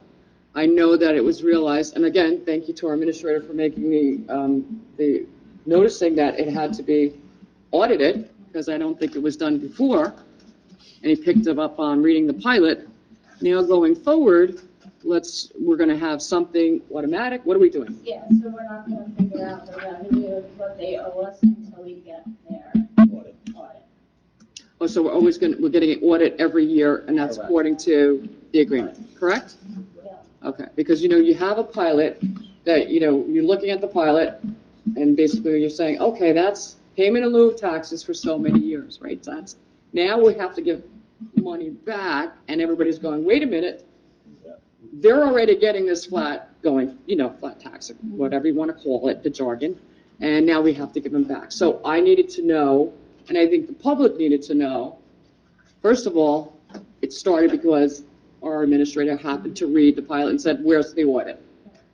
D: I know that it was realized, and again, thank you to our administrator for making me, noticing that it had to be audited, because I don't think it was done before, and he picked it up on reading the pilot. Now going forward, we're gonna have something automatic. What are we doing?
I: Yeah, so we're not gonna figure out the revenue, what they owe us until we get their audit.
D: Oh, so we're getting an audit every year, and that's according to the agreement, correct?
I: Yeah.
D: Okay, because, you have a pilot that, you're looking at the pilot, and basically you're saying, okay, that's payment in lieu of taxes for so many years, right? Now we have to give money back, and everybody's going, wait a minute, they're already getting this flat tax, or whatever you want to call it, the jargon, and now we have to give them back. So I needed to know, and I think the public needed to know, first of all, it started because our administrator happened to read the pilot and said, where's the audit?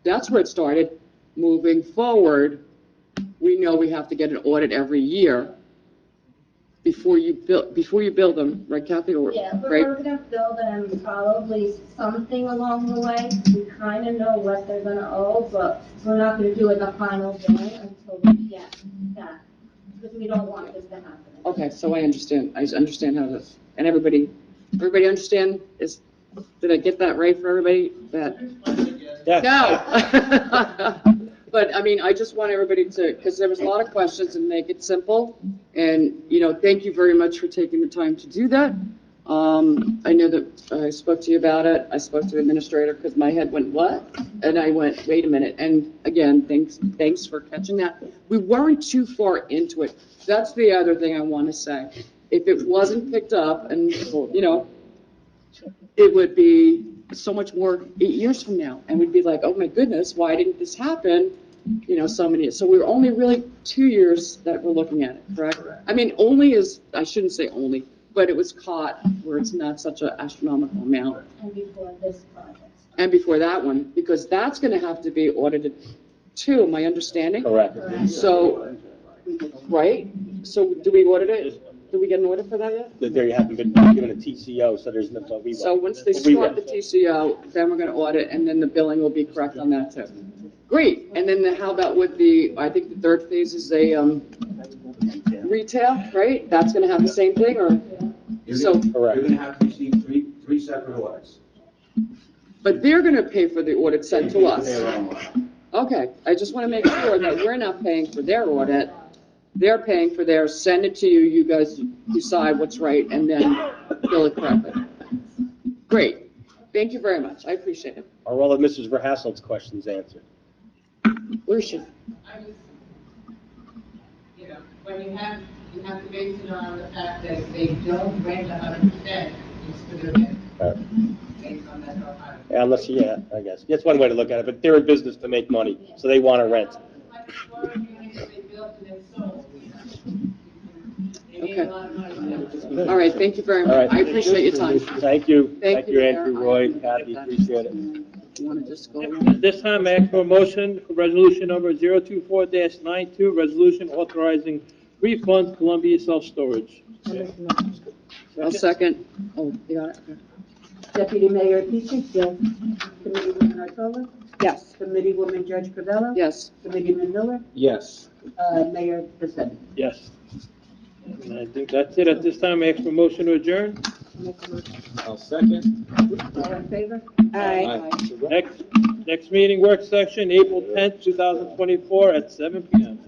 D: That's where it started. Moving forward, we know we have to get an audit every year before you build them, right, Kathy?
I: Yeah, but
D: right?
I: we're gonna bill them probably something along the way. We kind of know what they're gonna owe, but we're not gonna do it the final billing until we get that, because we don't want this to happen.
D: Okay, so I understand how this, and everybody understand did I get that right for everybody? No. But, I just want everybody because there was a lot of questions, and make it simple. And, thank you very much for taking the time to do that. I know that I spoke to you about it. I spoke to the administrator because my head went, what? And I went, wait a minute. And again, thanks for catching that. We weren't too far into it. That's the other thing I want to say. If it wasn't picked up and, it would be so much more 8 years from now. And we'd be like, oh my goodness, why didn't this happen? So many. So we're only really 2 years that we're looking at it, correct? I shouldn't say only, but it was caught where it's not such an astronomical amount.
I: And before this project.
D: And before that one, because that's going to have to be audited too, my understanding?
J: Correct.
D: So, right? So do we audit it? Do we get an audit for that yet?
J: That they haven't been given a TCO, so there's no, we
D: So
J: will.
D: once they
J: We will.
D: start the TCO, then we're gonna audit, and then the billing will be correct on that too. Great, and then how about with I think the third phase is retail, right? That's gonna have the same thing, or? So,
F: You're gonna have to receive three separate audits.
D: but they're gonna pay for the audit sent to us.
F: Their own audit.
D: Okay, I just wanna make sure that we're not paying for their audit. They're paying for theirs, send it to you, you guys decide what's right, and then bill it correctly. Great, thank you very much, I appreciate it.
J: Are all of Mrs. Verhassel's questions answered?
D: Where is she?
O: When you have to base it on the fact that they don't rent 100% instead of based on that.
J: Yeah, unless, yeah, I guess. That's one way to look at it, but they're in business to make money, so they want to rent.
D: Okay. All right, thank you very
J: All
D: much,
J: right.
D: I appreciate your time.
J: Thank you.
D: Thank you,
J: Andrew,
D: Mayor.
J: Roy, Kathy, appreciate it.
D: Want to just go?
A: At this time, I ask for a motion for resolution number 024-92, resolution authorizing refunds Columbia Self-Storage.
D: I'll second. Oh, you got it? Okay.
C: Deputy Mayor Petrie? Yes. Committeewoman Nartola?
E: Yes.
C: Committeewoman Judge Covello?
D: Yes.
C: Committeeman Miller?
H: Yes.
C: Mayor Pacetta?
A: Yes. And I think that's it. At this time, I ask for a motion to adjourn.
H: I'll second.
C: All in favor?
E: Aye.
A: Next meeting, work session, April 10th, 2024 at 7 p.m.